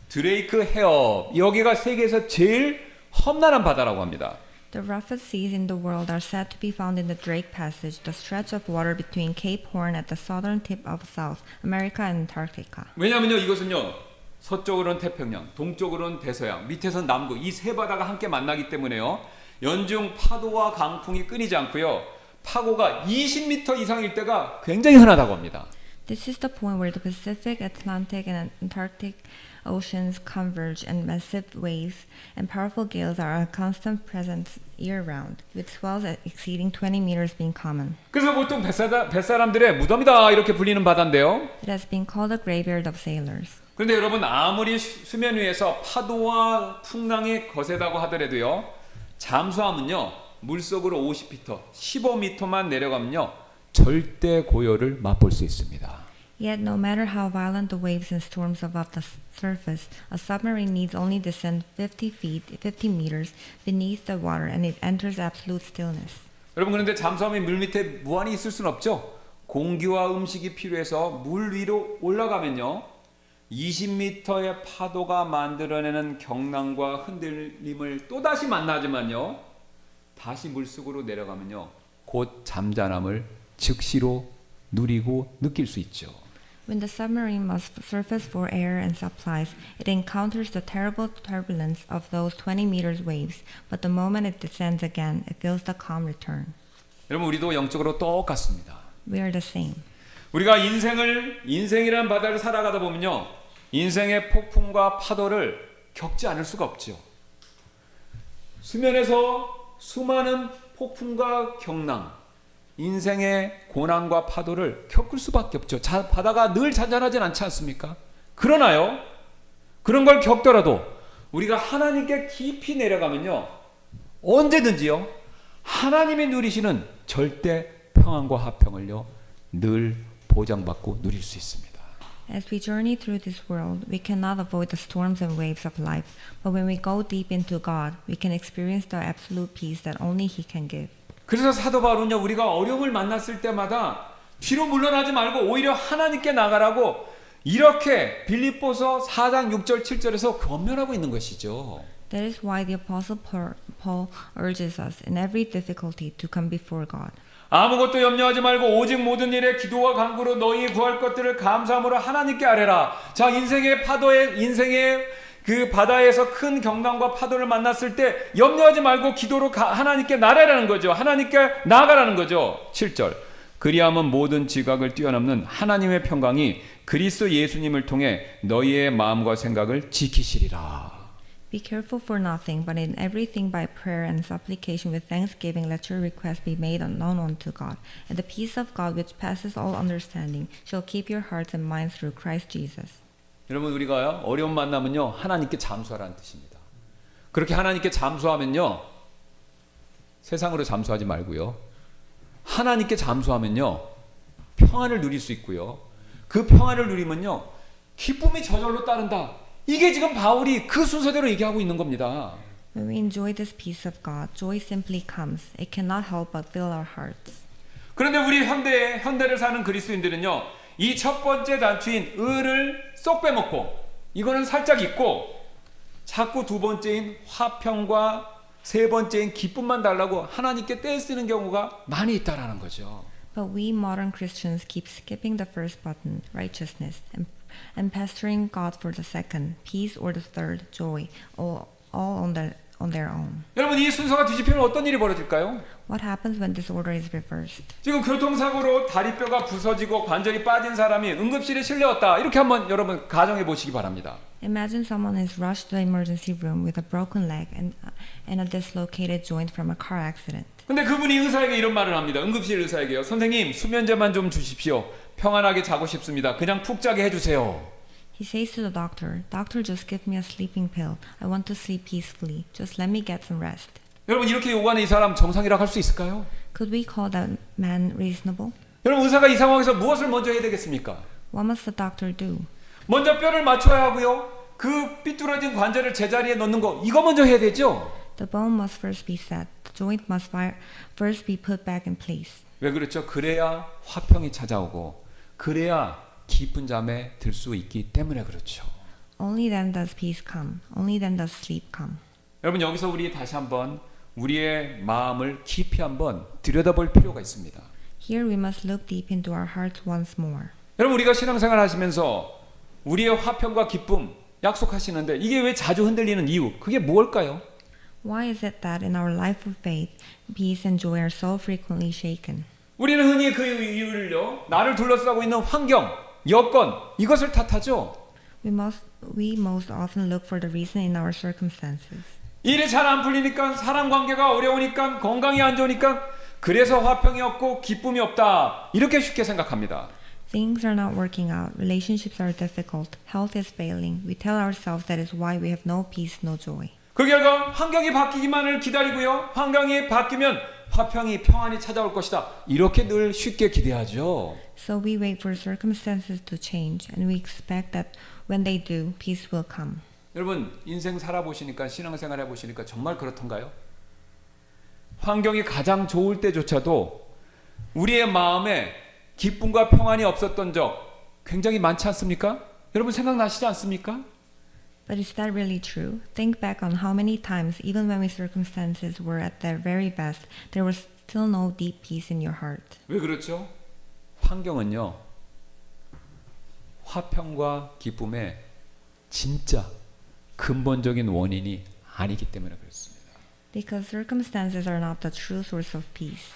드레이크 해협, 여기가 세계에서 제일 험난한 바다라고 합니다. The roughest seas in the world are said to be found in the Drake Passage, the stretch of water between Cape Horn at the southern tip of South America and Antarctica. 왜냐하면요 이것은요 서쪽으로는 태평양, 동쪽으로는 대서양, 밑에서는 남극, 이 세 바다가 함께 만나기 때문에요 연중 파도와 강풍이 끊이지 않고요 파고가 20m 이상일 때가 굉장히 흔하다고 합니다. This is the point where the Pacific, Atlantic, and Antarctic oceans converge, and massive waves and powerful gales are a constant presence year-round, with swells exceeding 20 meters being common. 그래서 보통 뱃사람들의 무덤이다 이렇게 불리는 바다인데요. It has been called the graveyard of sailors. 그런데 여러분 아무리 수면 위에서 파도와 풍랑이 거세다고 하더라도요 잠수함은요 물속으로 50m, 15m만 내려가면요 절대 고요를 맛볼 수 있습니다. Yet, no matter how violent the waves and storms above the surface, a submarine needs only descend 50 meters beneath the water, and it enters absolute stillness. 여러분 그런데 잠수함이 물 밑에 무한히 있을 수는 없죠. 공기와 음식이 필요해서 물 위로 올라가면요 20m의 파도가 만들어내는 경랑과 흔들림을 또다시 만나지만요 다시 물속으로 내려가면요 곧 잠잠함을 즉시로 누리고 느낄 수 있죠. When the submarine must surface for air and supplies, it encounters the terrible turbulence of those 20 meters waves, but the moment it descends again, it feels the calm return. 여러분 우리도 영적으로 똑같습니다. We are the same. 우리가 인생이라는 바다를 살아가다 보면요 인생의 폭풍과 파도를 겪지 않을 수가 없죠. 수면에서 수많은 폭풍과 경랑, 인생의 고난과 파도를 겪을 수밖에 없죠. 바다가 늘 잔잔하진 않지 않습니까? 그러나요 그런 걸 겪더라도 우리가 하나님께 깊이 내려가면요 언제든지요 하나님이 누리시는 절대 평안과 화평을요 늘 보장받고 누릴 수 있습니다. As we journey through this world, we cannot avoid the storms and waves of life, but when we go deep into God, we can experience the absolute peace that only He can give. 그래서 사도 바울은요 우리가 어려움을 만났을 때마다 뒤로 물러나지 말고 오히려 하나님께 나가라고 이렇게 빌립보서 4장 6절 7절에서 권면하고 있는 것이죠. That is why the Apostle Paul urges us in every difficulty to come before God. 아무것도 염려하지 말고 오직 모든 일에 기도와 간구로 너희 구할 것들을 감사함으로 하나님께 아뢰라. 자, 인생의 그 바다에서 큰 경랑과 파도를 만났을 때 염려하지 말고 기도로 하나님께 나아라는 거죠. 하나님께 나아가라는 거죠. 7절. 그리하면 모든 지각을 뛰어넘는 하나님의 평강이 그리스도 예수님을 통해 너희의 마음과 생각을 지키시리라. Be careful for nothing, but in everything by prayer and supplication with thanksgiving let your requests be made known unto God. And the peace of God which passes all understanding shall keep your hearts and minds through Christ Jesus. 여러분 우리가 어려움 만나면요 하나님께 잠수하라는 뜻입니다. 그렇게 하나님께 잠수하면요 세상으로 잠수하지 말고요 하나님께 잠수하면요 평안을 누릴 수 있고요 그 평안을 누리면요 기쁨이 저절로 따른다. 이게 지금 바울이 그 순서대로 얘기하고 있는 겁니다. When we enjoy this peace of God, joy simply comes. It cannot help but fill our hearts. 그런데 우리 현대를 사는 그리스도인들은요 이 첫 번째 단추인 을을 쏙 빼먹고 이거는 살짝 잊고 자꾸 두 번째인 화평과 세 번째인 기쁨만 달라고 하나님께 떼쓰는 경우가 많이 있다라는 거죠. But we modern Christians keep skipping the first button, righteousness, and pestering God for the second, peace, or the third, joy, all on their own. 여러분 이 순서가 뒤집히면 어떤 일이 벌어질까요? What happens when this order is reversed? 지금 교통사고로 다리뼈가 부서지고 관절이 빠진 사람이 응급실에 실려왔다. 이렇게 한번 여러분 가정해 보시기 바랍니다. Imagine someone is rushed to the emergency room with a broken leg and a dislocated joint from a car accident. 근데 그분이 의사에게 이런 말을 합니다. 응급실 의사에게요. 선생님, 수면제만 좀 주십시오. 평안하게 자고 싶습니다. 그냥 푹 자게 해주세요. He says to the doctor, "Doctor, just give me a sleeping pill. I want to sleep peacefully. Just let me get some rest." 여러분 이렇게 요구하는 이 사람 정상이라고 할 수 있을까요? Could we call that man reasonable? 여러분 의사가 이 상황에서 무엇을 먼저 해야 되겠습니까? What must the doctor do? 먼저 뼈를 맞춰야 하고요. 그 삐뚤어진 관절을 제자리에 넣는 거 이거 먼저 해야 되죠. The bone must first be set. The joint must first be put back in place. 왜 그렇죠? 그래야 화평이 찾아오고 그래야 깊은 잠에 들 수 있기 때문에 그렇죠. Only then does peace come. Only then does sleep come. 여러분 여기서 우리 다시 한번 우리의 마음을 깊이 한번 들여다볼 필요가 있습니다. Here we must look deep into our hearts once more. 여러분 우리가 신앙생활 하시면서 우리의 화평과 기쁨 약속하시는데 이게 왜 자주 흔들리는 이유 그게 무엇일까요? Why is it that in our life of faith, peace and joy are so frequently shaken? 우리는 흔히 그 이유를요 나를 둘러싸고 있는 환경, 여건 이것을 탓하죠. We most often look for the reason in our circumstances. 일이 잘 안 풀리니까 사람 관계가 어려우니까 건강이 안 좋으니까 그래서 화평이 없고 기쁨이 없다 이렇게 쉽게 생각합니다. Things are not working out. Relationships are difficult. Health is failing. We tell ourselves that is why we have no peace, no joy. 그 결과 환경이 바뀌기만을 기다리고요. 환경이 바뀌면 화평이 평안이 찾아올 것이다. 이렇게 늘 쉽게 기대하죠. So we wait for circumstances to change and we expect that when they do, peace will come. 여러분 인생 살아보시니까 신앙생활 해보시니까 정말 그렇던가요? 환경이 가장 좋을 때조차도 우리의 마음에 기쁨과 평안이 없었던 적 굉장히 많지 않습니까? 여러분 생각나시지 않습니까? But is that really true? Think back on how many times, even when our circumstances were at their very best, there was still no deep peace in your heart. 왜 그렇죠? 환경은요 화평과 기쁨의 진짜 근본적인 원인이 아니기 때문에 그렇습니다. Because circumstances are not the true source of peace.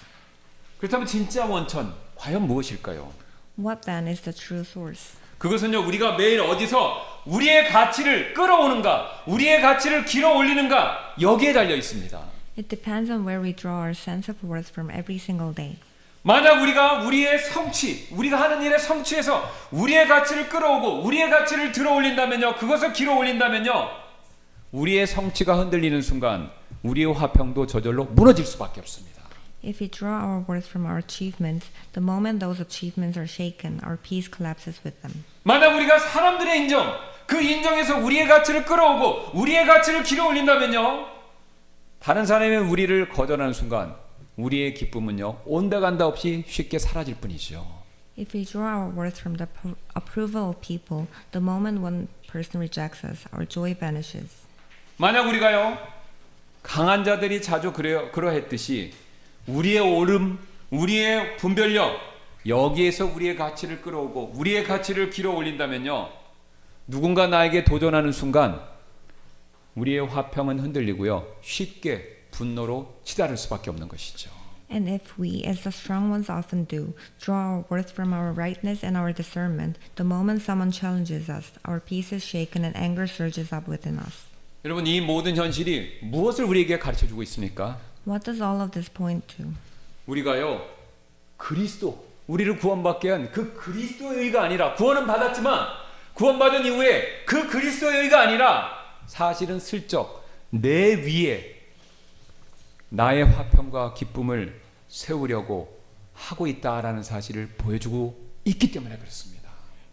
그렇다면 진짜 원천 과연 무엇일까요? What then is the true source? 그것은요 우리가 매일 어디서 우리의 가치를 끌어오는가 우리의 가치를 길어 올리는가 여기에 달려 있습니다. It depends on where we draw our sense of worth from every single day. 만약 우리가 우리의 성취 우리가 하는 일의 성취에서 우리의 가치를 끌어오고 우리의 가치를 들어 올린다면요 그것을 길어 올린다면요 우리의 성취가 흔들리는 순간 우리의 화평도 저절로 무너질 수밖에 없습니다. If we draw our worth from our achievements, the moment those achievements are shaken, our peace collapses with them. 만약 우리가 사람들의 인정, 그 인정에서 우리의 가치를 끌어오고 우리의 가치를 길어 올린다면요 다른 사람의 우리를 거절하는 순간 우리의 기쁨은요 온데간데 없이 쉽게 사라질 뿐이죠. If we draw our worth from the approval of people, the moment one person rejects us, our joy vanishes. 만약 우리가요 강한 자들이 자주 그러했듯이 우리의 오름, 우리의 분별력 여기에서 우리의 가치를 끌어오고 우리의 가치를 길어 올린다면요 누군가 나에게 도전하는 순간 우리의 화평은 흔들리고요 쉽게 분노로 치달을 수밖에 없는 것이죠. And if we, as the strong ones often do, draw our worth from our rightness and our discernment, the moment someone challenges us, our peace is shaken and anger surges up within us. 여러분 이 모든 현실이 무엇을 우리에게 가르쳐주고 있습니까? What does all of this point to? 우리가요 그리스도 우리를 구원받게 한 그 그리스도의 의가 아니라 구원은 받았지만 구원받은 이후에 그 그리스도의 의가 아니라 사실은 슬쩍 내 위에 나의 화평과 기쁨을 세우려고 하고 있다라는 사실을 보여주고 있기 때문에 그렇습니다.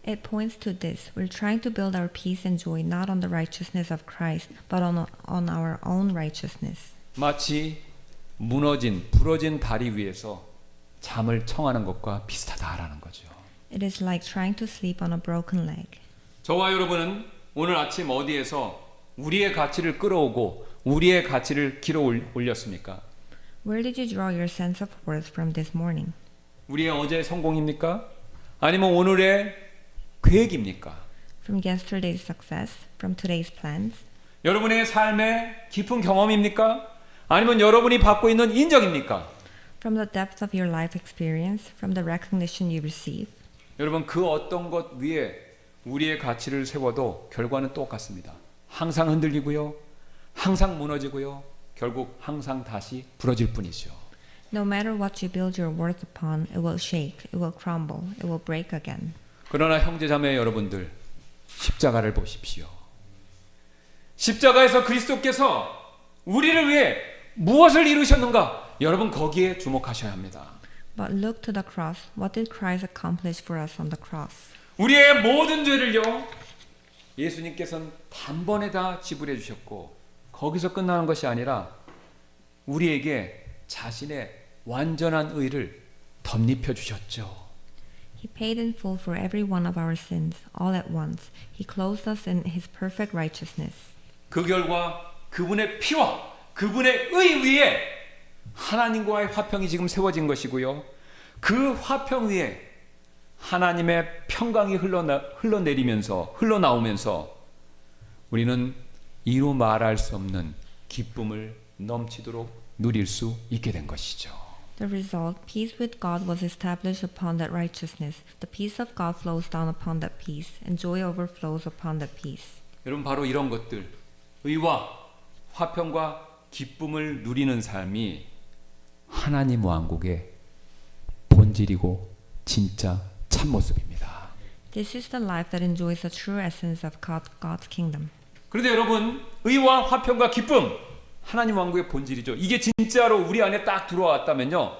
It points to this. We're trying to build our peace and joy not on the righteousness of Christ, but on our own righteousness. 마치 무너진 부러진 다리 위에서 잠을 청하는 것과 비슷하다라는 거죠. It is like trying to sleep on a broken leg. 저와 여러분은 오늘 아침 어디에서 우리의 가치를 끌어오고 우리의 가치를 길어 올렸습니까? Where did you draw your sense of worth from this morning? 우리의 어제의 성공입니까? 아니면 오늘의 계획입니까? From yesterday's success? From today's plans? 여러분의 삶의 깊은 경험입니까? 아니면 여러분이 받고 있는 인정입니까? From the depth of your life experience? From the recognition you receive? 여러분 그 어떤 것 위에 우리의 가치를 세워도 결과는 똑같습니다. 항상 흔들리고요. 항상 무너지고요. 결국 항상 다시 부러질 뿐이죠. No matter what you build your worth upon, it will shake, it will crumble, it will break again. 그러나 형제자매 여러분들 십자가를 보십시오. 십자가에서 그리스도께서 우리를 위해 무엇을 이루셨는가? 여러분 거기에 주목하셔야 합니다. But look to the cross. What did Christ accomplish for us on the cross? 우리의 모든 죄를요 예수님께서는 단번에 다 지불해 주셨고 거기서 끝나는 것이 아니라 우리에게 자신의 완전한 의를 덧입혀 주셨죠. He paid in full for every one of our sins, all at once. He clothed us in His perfect righteousness. 그 결과 그분의 피와 그분의 의 위에 하나님과의 화평이 지금 세워진 것이고요. 그 화평 위에 하나님의 평강이 흘러나오면서 우리는 이루 말할 수 없는 기쁨을 넘치도록 누릴 수 있게 된 것이죠. The result, peace with God was established upon that righteousness. The peace of God flows down upon that peace, and joy overflows upon that peace. 여러분 바로 이런 것들, 의와 화평과 기쁨을 누리는 삶이 하나님 왕국의 본질이고 진짜 참모습입니다. This is the life that enjoys the true essence of God's kingdom. 그런데 여러분 의와 화평과 기쁨 하나님 왕국의 본질이죠. 이게 진짜로 우리 안에 딱 들어왔다면요.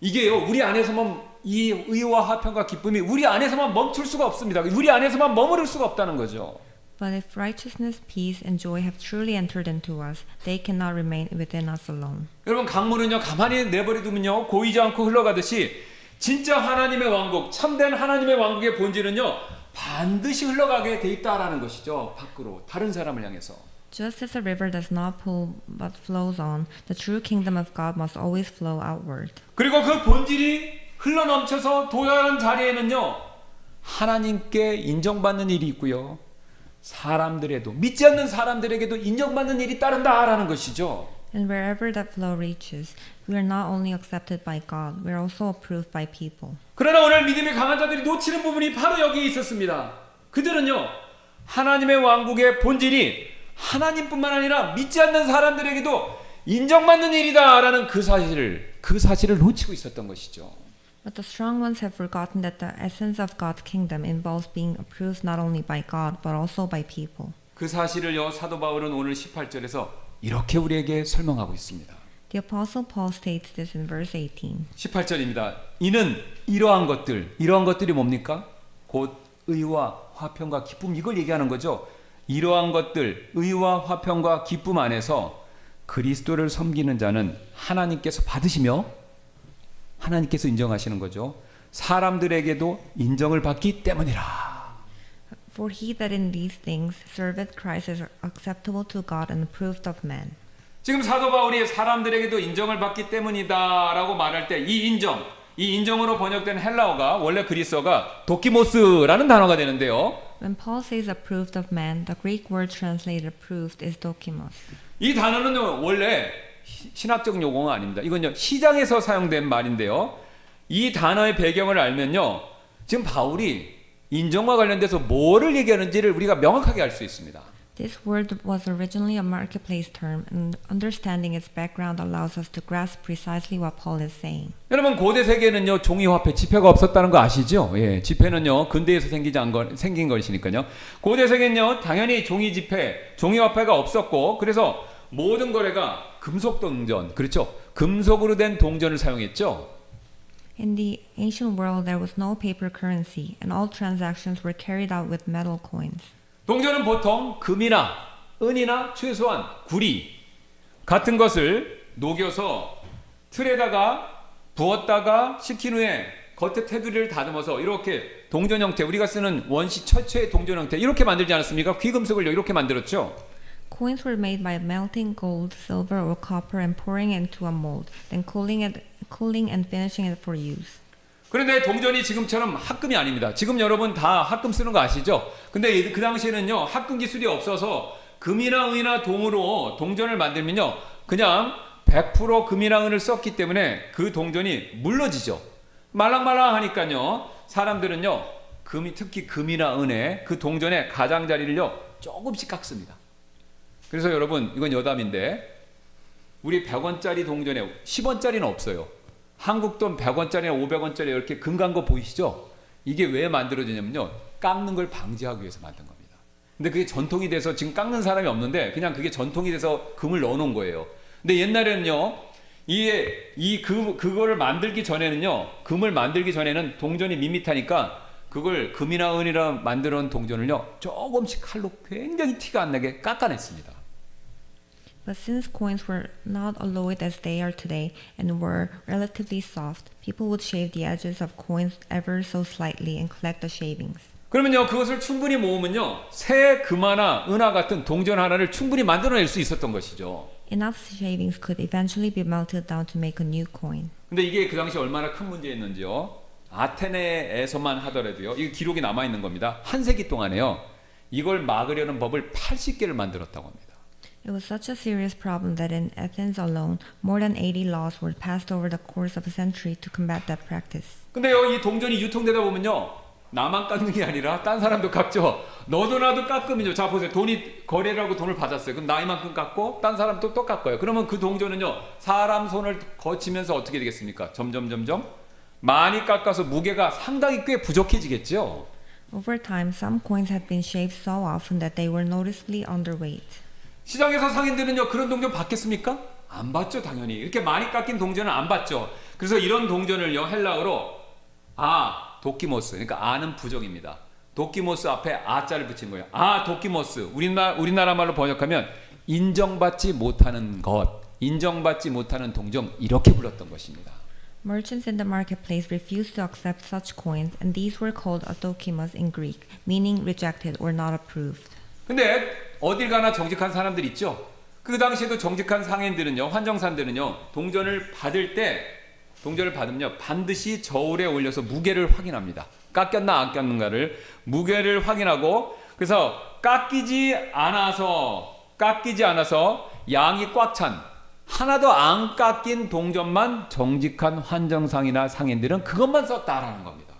이게요 우리 안에서만 이 의와 화평과 기쁨이 우리 안에서만 멈출 수가 없습니다. 우리 안에서만 머무를 수가 없다는 거죠. But if righteousness, peace, and joy have truly entered into us, they cannot remain within us alone. 여러분 강물은요 가만히 내버려두면요 고이지 않고 흘러가듯이 진짜 하나님의 왕국, 참된 하나님의 왕국의 본질은요 반드시 흘러가게 돼 있다라는 것이죠. 밖으로 다른 사람을 향해서. Just as a river does not pull but flows on, the true kingdom of God must always flow outward. 그리고 그 본질이 흘러넘쳐서 도달하는 자리에는요 하나님께 인정받는 일이 있고요 사람들에도 믿지 않는 사람들에게도 인정받는 일이 따른다라는 것이죠. And wherever that flow reaches, we are not only accepted by God, we are also approved by people. 그러나 오늘 믿음이 강한 자들이 놓치는 부분이 바로 여기에 있었습니다. 그들은요 하나님의 왕국의 본질이 하나님뿐만 아니라 믿지 않는 사람들에게도 인정받는 일이다라는 그 사실을 놓치고 있었던 것이죠. But the strong ones have forgotten that the essence of God's kingdom involves being approved not only by God but also by people. 그 사실을요 사도 바울은 오늘 18절에서 이렇게 우리에게 설명하고 있습니다. The apostle Paul states this in verse 18. 18절입니다. 이는 이러한 것들이 뭡니까? 곧 의와 화평과 기쁨 이걸 얘기하는 거죠. 이러한 것들, 의와 화평과 기쁨 안에서 그리스도를 섬기는 자는 하나님께서 받으시며 하나님께서 인정하시는 거죠. 사람들에게도 인정을 받기 때문이라. For he that in these things serveth Christ is acceptable to God and approved of men. 지금 사도 바울이 사람들에게도 인정을 받기 때문이다라고 말할 때 이 인정으로 번역된 헬라어가 원래 그리스어가 도키모스라는 단어가 되는데요. When Paul says approved of man, the Greek word translated approved is dokimos. 이 단어는 원래 신학적 용어가 아닙니다. 이건요 시장에서 사용된 말인데요. 이 단어의 배경을 알면요, 지금 바울이 인정과 관련돼서 뭐를 얘기하는지를 우리가 명확하게 알 수 있습니다. This word was originally a marketplace term, and understanding its background allows us to grasp precisely what Paul is saying. 여러분 고대 세계는요 종이화폐 지폐가 없었다는 거 아시죠? 예, 지폐는요 근대에서 생긴 것이니까요. 고대 세계는요 당연히 종이 지폐, 종이화폐가 없었고 그래서 모든 거래가 금속 동전, 그렇죠? 금속으로 된 동전을 사용했죠. In the ancient world, there was no paper currency, and all transactions were carried out with metal coins. 동전은 보통 금이나 은이나 최소한 구리 같은 것을 녹여서 틀에다가 부었다가 식힌 후에 겉에 테두리를 다듬어서 이렇게 동전 형태, 우리가 쓰는 원시 최초의 동전 형태 이렇게 만들지 않았습니까? 귀금속을 이렇게 만들었죠. Coins were made by melting gold, silver, or copper and pouring it into a mold, then cooling and finishing it for use. 그런데 동전이 지금처럼 합금이 아닙니다. 지금 여러분 다 합금 쓰는 거 아시죠? 근데 그 당시에는요 합금 기술이 없어서 금이나 은이나 동으로 동전을 만들면요 그냥 100% 금이나 은을 썼기 때문에 그 동전이 물러지죠. 말랑말랑하니까요 사람들은요 특히 금이나 은에 그 동전의 가장자리를요 조금씩 깎습니다. 그래서 여러분 이건 여담인데 우리 100원짜리 동전에 10원짜리는 없어요. 한국 돈 100원짜리나 500원짜리 이렇게 금 간 거 보이시죠? 이게 왜 만들어지냐면요 깎는 걸 방지하기 위해서 만든 겁니다. 근데 그게 전통이 돼서 지금 깎는 사람이 없는데 그냥 그게 전통이 돼서 금을 넣어 놓은 거예요. 근데 옛날에는요 그거를 만들기 전에는요 금을 만들기 전에는 동전이 밋밋하니까 그걸 금이나 은이라 만들어 놓은 동전을요 조금씩 칼로 굉장히 티가 안 나게 깎아냈습니다. But since coins were not alloyed as they are today and were relatively soft, people would shave the edges of coins ever so slightly and collect the shavings. 그러면요 그것을 충분히 모으면요 새 금화나 은화 같은 동전 하나를 충분히 만들어낼 수 있었던 것이죠. Enough shavings could eventually be melted down to make a new coin. 근데 이게 그 당시 얼마나 큰 문제였는지요. 아테네에서만 하더라도요 이게 기록이 남아있는 겁니다. 한 세기 동안에요 이걸 막으려는 법을 80개를 만들었다고 합니다. It was such a serious problem that in Athens alone, more than 80 laws were passed over the course of a century to combat that practice. 근데요 이 동전이 유통되다 보면요 나만 깎는 게 아니라 딴 사람도 깎죠. 너도 나도 깎으면요 자 보세요 돈이 거래를 하고 돈을 받았어요. 그럼 나 이만큼 깎고 딴 사람도 또 깎아요. 그러면 그 동전은요 사람 손을 거치면서 어떻게 되겠습니까? 점점 많이 깎아서 무게가 상당히 꽤 부족해지겠죠. Over time, some coins had been shaved so often that they were noticeably underweight. 시장에서 상인들은요 그런 동전 받겠습니까? 안 받죠. 당연히 이렇게 많이 깎인 동전은 안 받죠. 그래서 이런 동전을요 헬라어로 도키모스, 그러니까 아는 부정입니다. 도키모스 앞에 아자를 붙인 거예요. 도키모스, 우리나라 말로 번역하면 인정받지 못하는 것, 인정받지 못하는 동전 이렇게 불렀던 것입니다. Merchants in the marketplace refused to accept such coins, and these were called adokimos in Greek, meaning rejected or not approved. 근데 어딜 가나 정직한 사람들 있죠. 그 당시에도 정직한 상인들은요, 환정산들은요, 동전을 받으면요 반드시 저울에 올려서 무게를 확인합니다. 깎였나 안 깎는가를 무게를 확인하고 그래서 깎이지 않아서 양이 꽉 찬 하나도 안 깎인 동전만 정직한 환정상이나 상인들은 그것만 썼다라는 겁니다.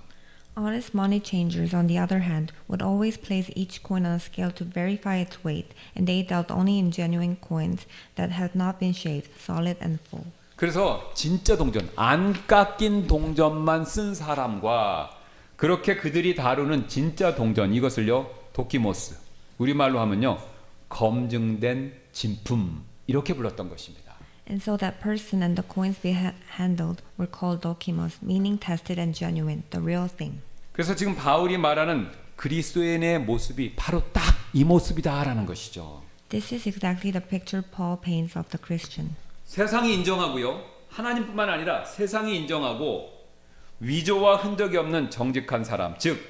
Honest money changers, on the other hand, would always place each coin on a scale to verify its weight, and they dealt only in genuine coins that had not been shaved, solid and full. 그래서 진짜 동전, 안 깎인 동전만 쓴 사람과 그렇게 그들이 다루는 진짜 동전, 이것을요 도키모스, 우리말로 하면요 검증된 진품 이렇게 불렀던 것입니다. And so that person and the coins being handled were called dokimos, meaning tested and genuine, the real thing. 그래서 지금 바울이 말하는 그리스도인의 모습이 바로 딱 이 모습이다라는 것이죠. This is exactly the picture Paul paints of the Christian. 세상이 인정하고요. 하나님뿐만 아니라 세상이 인정하고 위조와 흔적이 없는 정직한 사람, 즉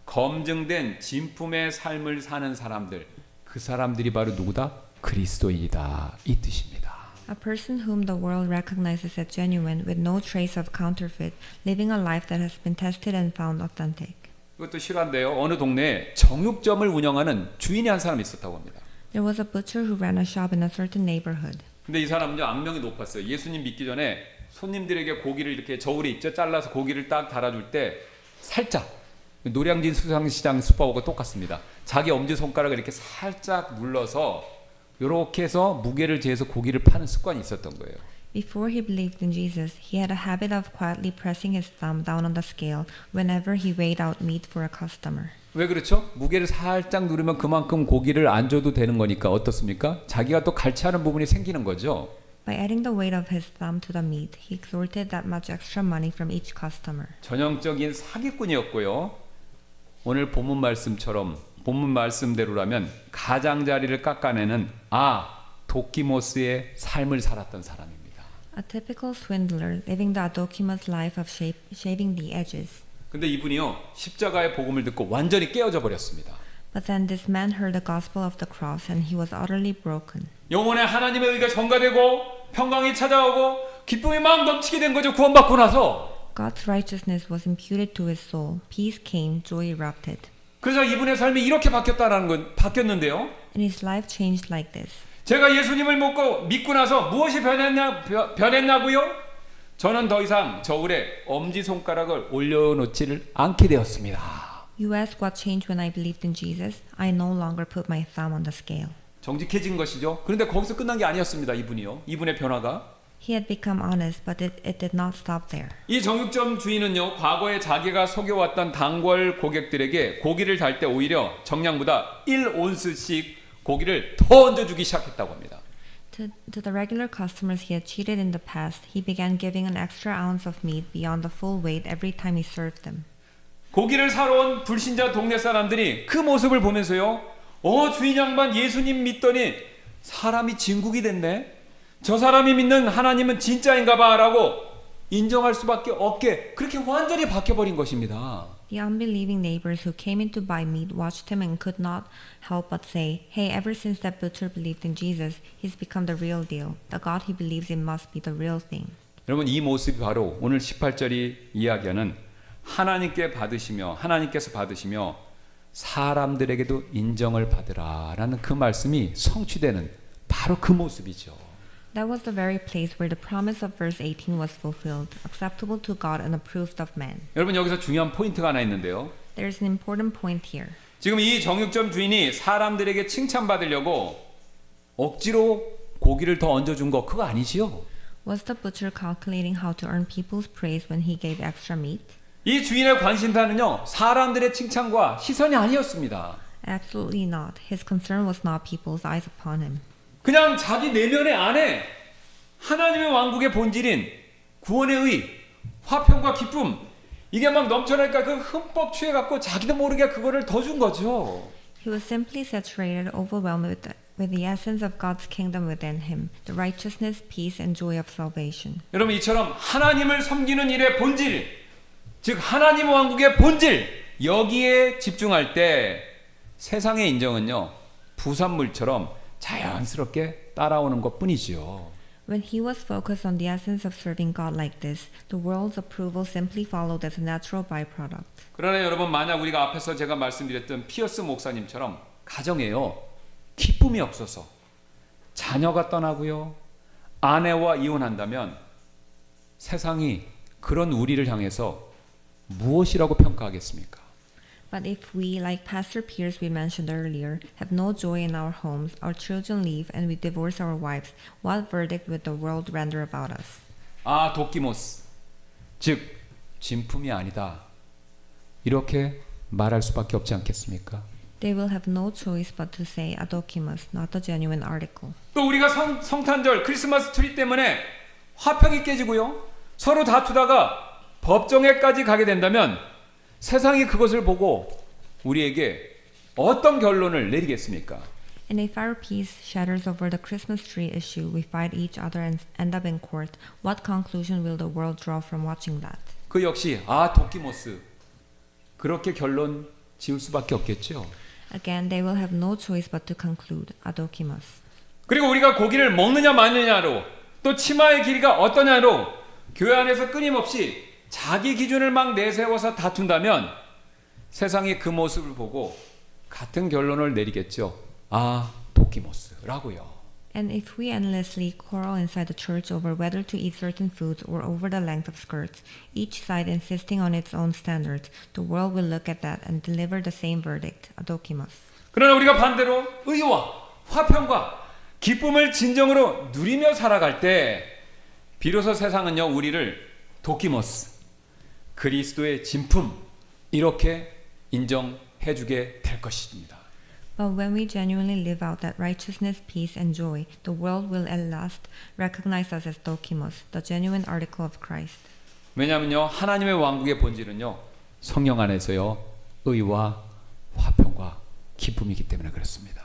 검증된 진품의 삶을 사는 사람들, 그 사람들이 바로 누구다? 그리스도인이다 이 뜻입니다. A person whom the world recognizes as genuine with no trace of counterfeit, living a life that has been tested and found authentic. 이것도 실화인데요. 어느 동네에 정육점을 운영하는 주인이 한 사람이 있었다고 합니다. There was a butcher who ran a shop in a certain neighborhood. 근데 이 사람은요 악명이 높았어요. 예수님 믿기 전에 손님들에게 고기를 이렇게 저울에 있죠 잘라서 고기를 딱 달아줄 때 살짝 노량진 수산시장 숯밥하고 똑같습니다. 자기 엄지손가락을 이렇게 살짝 눌러서 이렇게 해서 무게를 재서 고기를 파는 습관이 있었던 거예요. Before he believed in Jesus, he had a habit of quietly pressing his thumb down on the scale whenever he weighed out meat for a customer. 왜 그렇죠? 무게를 살짝 누르면 그만큼 고기를 안 줘도 되는 거니까 어떻습니까? 자기가 또 갈취하는 부분이 생기는 거죠. By adding the weight of his thumb to the meat, he extorted that much extra money from each customer. 전형적인 사기꾼이었고요. 오늘 본문 말씀대로라면 가장자리를 깎아내는 도키모스의 삶을 살았던 사람입니다. A typical swindler living the Adokima's life of shaving the edges. 근데 이분이요 십자가의 복음을 듣고 완전히 깨어져 버렸습니다. But then this man heard the gospel of the cross and he was utterly broken. 영혼에 하나님의 의가 전가되고 평강이 찾아오고 기쁨이 막 넘치게 된 거죠. 구원받고 나서. God's righteousness was imputed to his soul. Peace came, joy erupted. 그래서 이분의 삶이 이렇게 바뀌었는데요. And his life changed like this. 제가 예수님을 믿고 나서 무엇이 변했냐고요? 저는 더 이상 저울에 엄지손가락을 올려놓지를 않게 되었습니다. You ask what changed when I believed in Jesus? I no longer put my thumb on the scale. 정직해진 것이죠. 그런데 거기서 끝난 게 아니었습니다. 이분의 변화가. He had become honest, but it did not stop there. 이 정육점 주인은요, 과거에 자기가 속여왔던 단골 고객들에게 고기를 달 때 오히려 정량보다 1온스씩 고기를 더 얹어주기 시작했다고 합니다. To the regular customers he had cheated in the past, he began giving an extra ounce of meat beyond the full weight every time he served them. 고기를 사러 온 불신자 동네 사람들이 그 모습을 보면서요, 주인 양반 예수님 믿더니 사람이 진국이 됐네. 저 사람이 믿는 하나님은 진짜인가 봐라고 인정할 수밖에 없게 그렇게 완전히 바뀌어버린 것입니다. The unbelieving neighbors who came in to buy meat watched him and could not help but say, "Hey, ever since that butcher believed in Jesus, he's become the real deal. The God he believes in must be the real thing." 여러분 이 모습이 바로 오늘 18절이 이야기하는 하나님께서 받으시며 사람들에게도 인정을 받으라라는 그 말씀이 성취되는 바로 그 모습이죠. That was the very place where the promise of verse 18 was fulfilled, acceptable to God and approved of man. 여러분 여기서 중요한 포인트가 하나 있는데요. There's an important point here. 지금 이 정육점 주인이 사람들에게 칭찬받으려고 억지로 고기를 더 얹어준 거 그거 아니지요? Was the butcher calculating how to earn people's praise when he gave extra meat? 이 주인의 관심사는요 사람들의 칭찬과 시선이 아니었습니다. Absolutely not. His concern was not people's eyes upon him. 그냥 자기 내면의 안에 하나님의 왕국의 본질인 구원의 의, 화평과 기쁨 이게 막 넘쳐나니까 그 흠뻑 취해갖고 자기도 모르게 그거를 더 준 거죠. He was simply saturated, overwhelmed with the essence of God's kingdom within him, the righteousness, peace, and joy of salvation. 여러분 이처럼 하나님을 섬기는 일의 본질, 즉 하나님 왕국의 본질 여기에 집중할 때 세상의 인정은요 부산물처럼 자연스럽게 따라오는 것뿐이지요. When he was focused on the essence of serving God like this, the world's approval simply followed as a natural byproduct. 그러나 여러분 만약 우리가 앞에서 제가 말씀드렸던 피어스 목사님처럼 가정에요 기쁨이 없어서 자녀가 떠나고요 아내와 이혼한다면 세상이 그런 우리를 향해서 무엇이라고 평가하겠습니까? But if we, like Pastor Pierce we mentioned earlier, have no joy in our homes, our children leave, and we divorce our wives, what verdict would the world render about us? 도키모스, 즉 진품이 아니다. 이렇게 말할 수밖에 없지 않겠습니까? They will have no choice but to say Adokimas, not the genuine article. 또 우리가 성탄절 크리스마스 트리 때문에 화평이 깨지고요. 서로 다투다가 법정에까지 가게 된다면 세상이 그것을 보고 우리에게 어떤 결론을 내리겠습니까? And if our peace shatters over the Christmas tree issue, we fight each other and end up in court, what conclusion will the world draw from watching that? 그 역시 도키모스 그렇게 결론 지을 수밖에 없겠죠. Again, they will have no choice but to conclude Adokimas. 그리고 우리가 고기를 먹느냐 마느냐로 또 치마의 길이가 어떠냐로 교회 안에서 끊임없이 자기 기준을 막 내세워서 다툰다면 세상이 그 모습을 보고 같은 결론을 내리겠죠. 도키모스라고요. And if we endlessly quarrel inside the church over whether to eat certain foods or over the length of skirts, each side insisting on its own standards, the world will look at that and deliver the same verdict, adokimos. 그러나 우리가 반대로 의와 화평과 기쁨을 진정으로 누리며 살아갈 때 비로소 세상은요 우리를 도키모스 그리스도의 진품 이렇게 인정해주게 될 것입니다. But when we genuinely live out that righteousness, peace, and joy, the world will at last recognize us as dokimos, the genuine article of Christ. 왜냐하면요 하나님의 왕국의 본질은요 성령 안에서요 의와 화평과 기쁨이기 때문에 그렇습니다.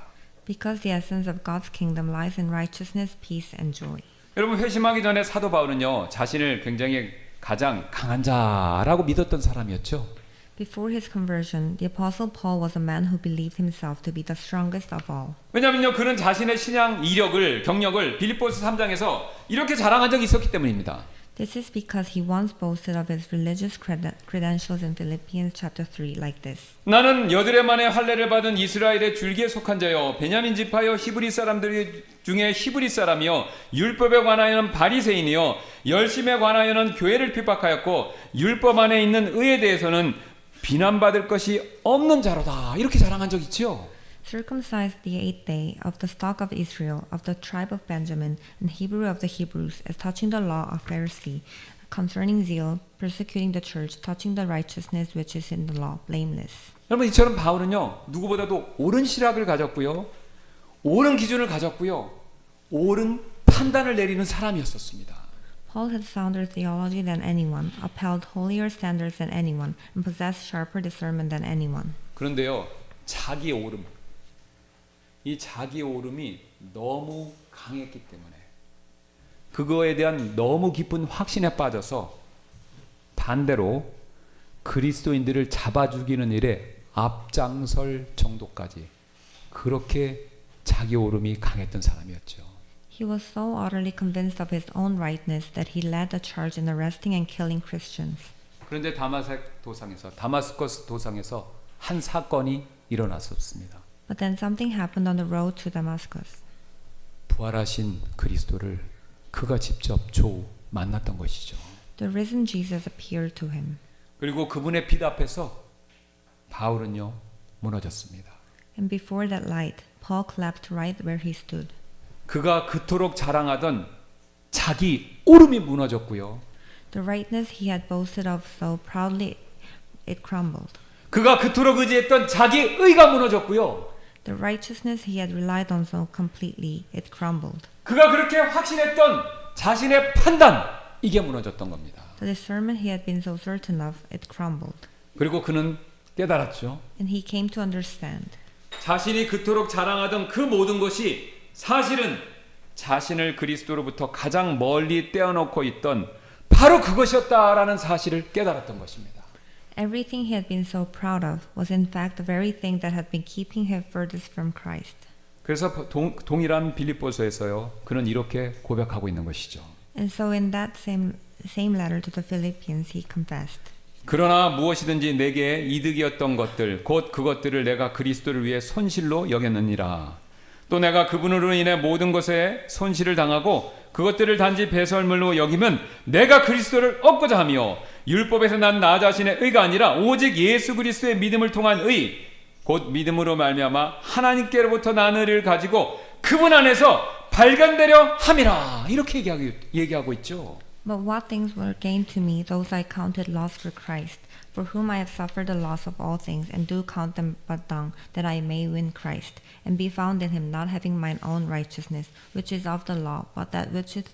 Because the essence of God's kingdom lies in righteousness, peace, and joy. 여러분 회심하기 전에 사도 바울은요 자신을 굉장히 가장 강한 자라고 믿었던 사람이었죠. Before his conversion, the Apostle Paul was a man who believed himself to be the strongest of all. 왜냐하면요 그는 자신의 신앙 이력을 경력을 빌립보서 3장에서 이렇게 자랑한 적이 있었기 때문입니다. This is because he once boasted of his religious credentials in Philippians chapter 3 like this. 나는 여드레 만에 할례를 받은 이스라엘의 줄기에 속한 자요 베냐민 지파요 히브리 사람들 중에 히브리 사람이요 율법에 관하여는 바리새인이요 열심에 관하여는 교회를 핍박하였고 율법 안에 있는 의에 대해서는 비난받을 것이 없는 자로다 이렇게 자랑한 적 있죠. Circumcised the 8th day, of the stock of Israel, of the tribe of Benjamin, and Hebrew of the Hebrews, as touching the law of Pharisee, concerning zeal, persecuting the church, touching the righteousness which is in the law, blameless. 여러분 이처럼 바울은요 누구보다도 옳은 시각을 가졌고요 옳은 기준을 가졌고요 옳은 판단을 내리는 사람이었었습니다. Paul had sounder theology than anyone, upheld holier standards than anyone, and possessed sharper discernment than anyone. 그런데요 자기 오름 이 자기 오름이 너무 강했기 때문에 그거에 대한 너무 깊은 확신에 빠져서 반대로 그리스도인들을 잡아 죽이는 일에 앞장설 정도까지 그렇게 자기 오름이 강했던 사람이었죠. He was so utterly convinced of his own rightness that he led the charge in arresting and killing Christians. 그런데 다마스커스 도상에서 한 사건이 일어났었습니다. But then something happened on the road to Damascus. 부활하신 그리스도를 그가 직접 만났던 것이죠. The risen Jesus appeared to him. 그리고 그분의 빛 앞에서 바울은요 무너졌습니다. And before that light, Paul collapsed right where he stood. 그가 그토록 자랑하던 자기 오름이 무너졌고요. The rightness he had boasted of so proudly, it crumbled. 그가 그토록 의지했던 자기 의가 무너졌고요. The righteousness he had relied on so completely, it crumbled. 그가 그렇게 확신했던 자신의 판단 이게 무너졌던 겁니다. The discernment he had been so certain of, it crumbled. 그리고 그는 깨달았죠. And he came to understand. 자신이 그토록 자랑하던 그 모든 것이 사실은 자신을 그리스도로부터 가장 멀리 떼어놓고 있던 바로 그것이었다라는 사실을 깨달았던 것입니다. Everything he had been so proud of was in fact the very thing that had been keeping him furthest from Christ. 그래서 동일한 빌립보서에서요. 그는 이렇게 고백하고 있는 것이죠. And so in that same letter to the Philippians he confessed. 그러나 무엇이든지 내게 이득이었던 것들 곧 그것들을 내가 그리스도를 위해 손실로 여겼느니라. 또 내가 그분으로 인해 모든 것에 손실을 당하고 그것들을 단지 배설물로 여기면 내가 그리스도를 얻고자 하며 율법에서 난 나 자신의 의가 아니라 오직 예수 그리스도의 믿음을 통한 의 곧 믿음으로 말미암아 하나님께로부터 난 의를 가지고 그분 안에서 발견되려 함이라 이렇게 얘기하고 있죠. But what things were gained to me, those I counted loss for Christ, for whom I have suffered the loss of all things, and do count them but dung, that I may win Christ, and be found in him, not having mine own righteousness, which is of the law, but that which is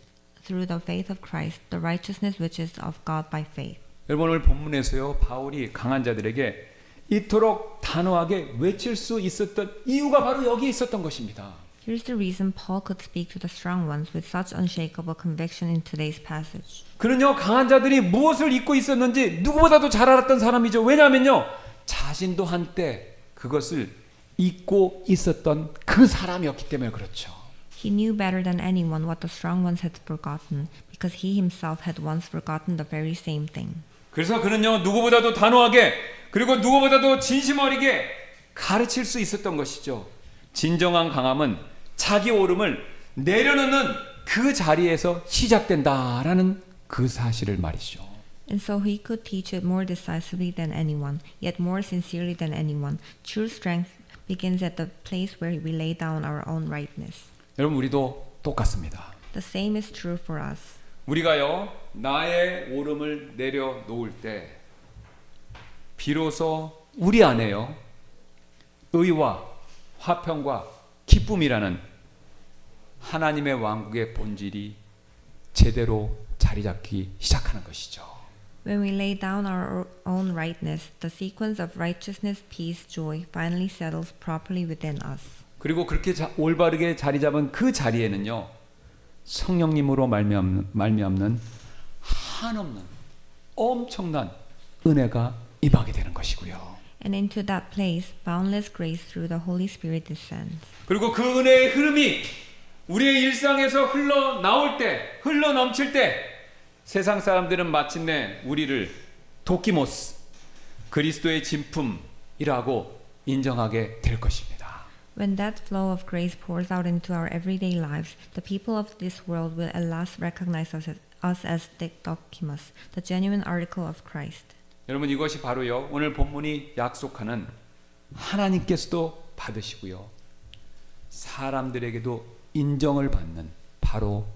through the faith of Christ, the righteousness which is of God by faith. 여러분 오늘 본문에서요 바울이 강한 자들에게 이토록 단호하게 외칠 수 있었던 이유가 바로 여기에 있었던 것입니다. Here's the reason Paul could speak to the strong ones with such unshakable conviction in today's passage. 그는요 강한 자들이 무엇을 잊고 있었는지 누구보다도 잘 알았던 사람이죠. 왜냐하면요 자신도 한때 그것을 잊고 있었던 그 사람이었기 때문에 그렇죠. He knew better than anyone what the strong ones had forgotten, because he himself had once forgotten the very same thing. 그래서 그는요 누구보다도 단호하게 그리고 누구보다도 진심 어리게 가르칠 수 있었던 것이죠. 진정한 강함은 자기 오름을 내려놓는 그 자리에서 시작된다라는 그 사실을 말이죠. And so he could teach it more decisively than anyone, yet more sincerely than anyone. True strength begins at the place where we lay down our own rightness. 여러분 우리도 똑같습니다. The same is true for us. 우리가요 나의 오름을 내려놓을 때 비로소 우리 안에요 의와 화평과 기쁨이라는 하나님의 왕국의 본질이 제대로 자리 잡기 시작하는 것이죠. When we lay down our own rightness, the sequence of righteousness, peace, joy finally settles properly within us. 그리고 그렇게 올바르게 자리 잡은 그 자리에는요 성령님으로 말미암는 한없는 엄청난 은혜가 임하게 되는 것이고요. And into that place, boundless grace through the Holy Spirit descends. 그리고 그 은혜의 흐름이 우리의 일상에서 흘러 나올 때, 흘러 넘칠 때 세상 사람들은 마침내 우리를 도키모스, 그리스도의 진품이라고 인정하게 될 것입니다. When that flow of grace pours out into our everyday lives, the people of this world will at last recognize us as the Dokimas, the genuine article of Christ. 여러분 이것이 바로요 오늘 본문이 약속하는 하나님께서도 받으시고요 사람들에게도 인정을 받는 바로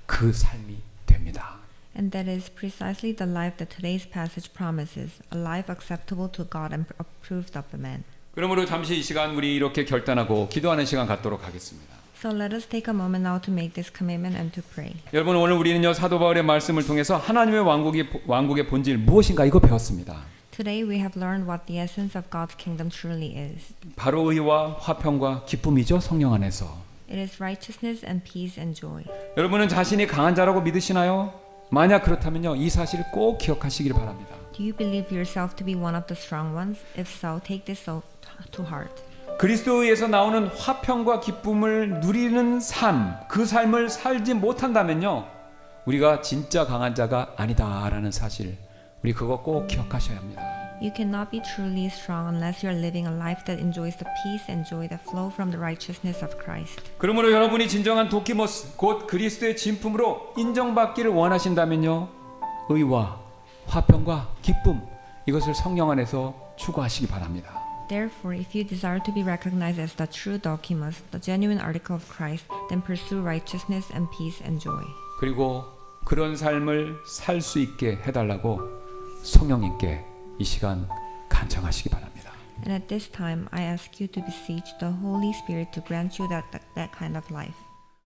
그 삶이 됩니다. And that is precisely the life that today's passage promises, a life acceptable to God and approved of the man. 그러므로 잠시 이 시간 우리 이렇게 결단하고 기도하는 시간 갖도록 하겠습니다. So let us take a moment now to make this commitment and to pray. 여러분 오늘 우리는요 사도 바울의 말씀을 통해서 하나님의 왕국의 본질 무엇인가 이거 배웠습니다. Today we have learned what the essence of God's kingdom truly is. 바로 의와 화평과 기쁨이죠 성령 안에서. It is righteousness and peace and joy. 여러분은 자신이 강한 자라고 믿으시나요? 만약 그렇다면요 이 사실을 꼭 기억하시길 바랍니다. Do you believe yourself to be one of the strong ones? If so, take this to heart. 그리스도에서 나오는 화평과 기쁨을 누리는 삶, 그 삶을 살지 못한다면요 우리가 진짜 강한 자가 아니다라는 사실 우리 그거 꼭 기억하셔야 합니다. You cannot be truly strong unless you are living a life that enjoys the peace and joy that flow from the righteousness of Christ. 그러므로 여러분이 진정한 도키모스 곧 그리스도의 진품으로 인정받기를 원하신다면요 의와 화평과 기쁨 이것을 성령 안에서 추구하시기 바랍니다. Therefore, if you desire to be recognized as the true Dokimas, the genuine article of Christ, then pursue righteousness and peace and joy. 그리고 그런 삶을 살 수 있게 해달라고 성령님께 이 시간 간청하시기 바랍니다. And at this time, I ask you to beseech the Holy Spirit to grant you that kind of life.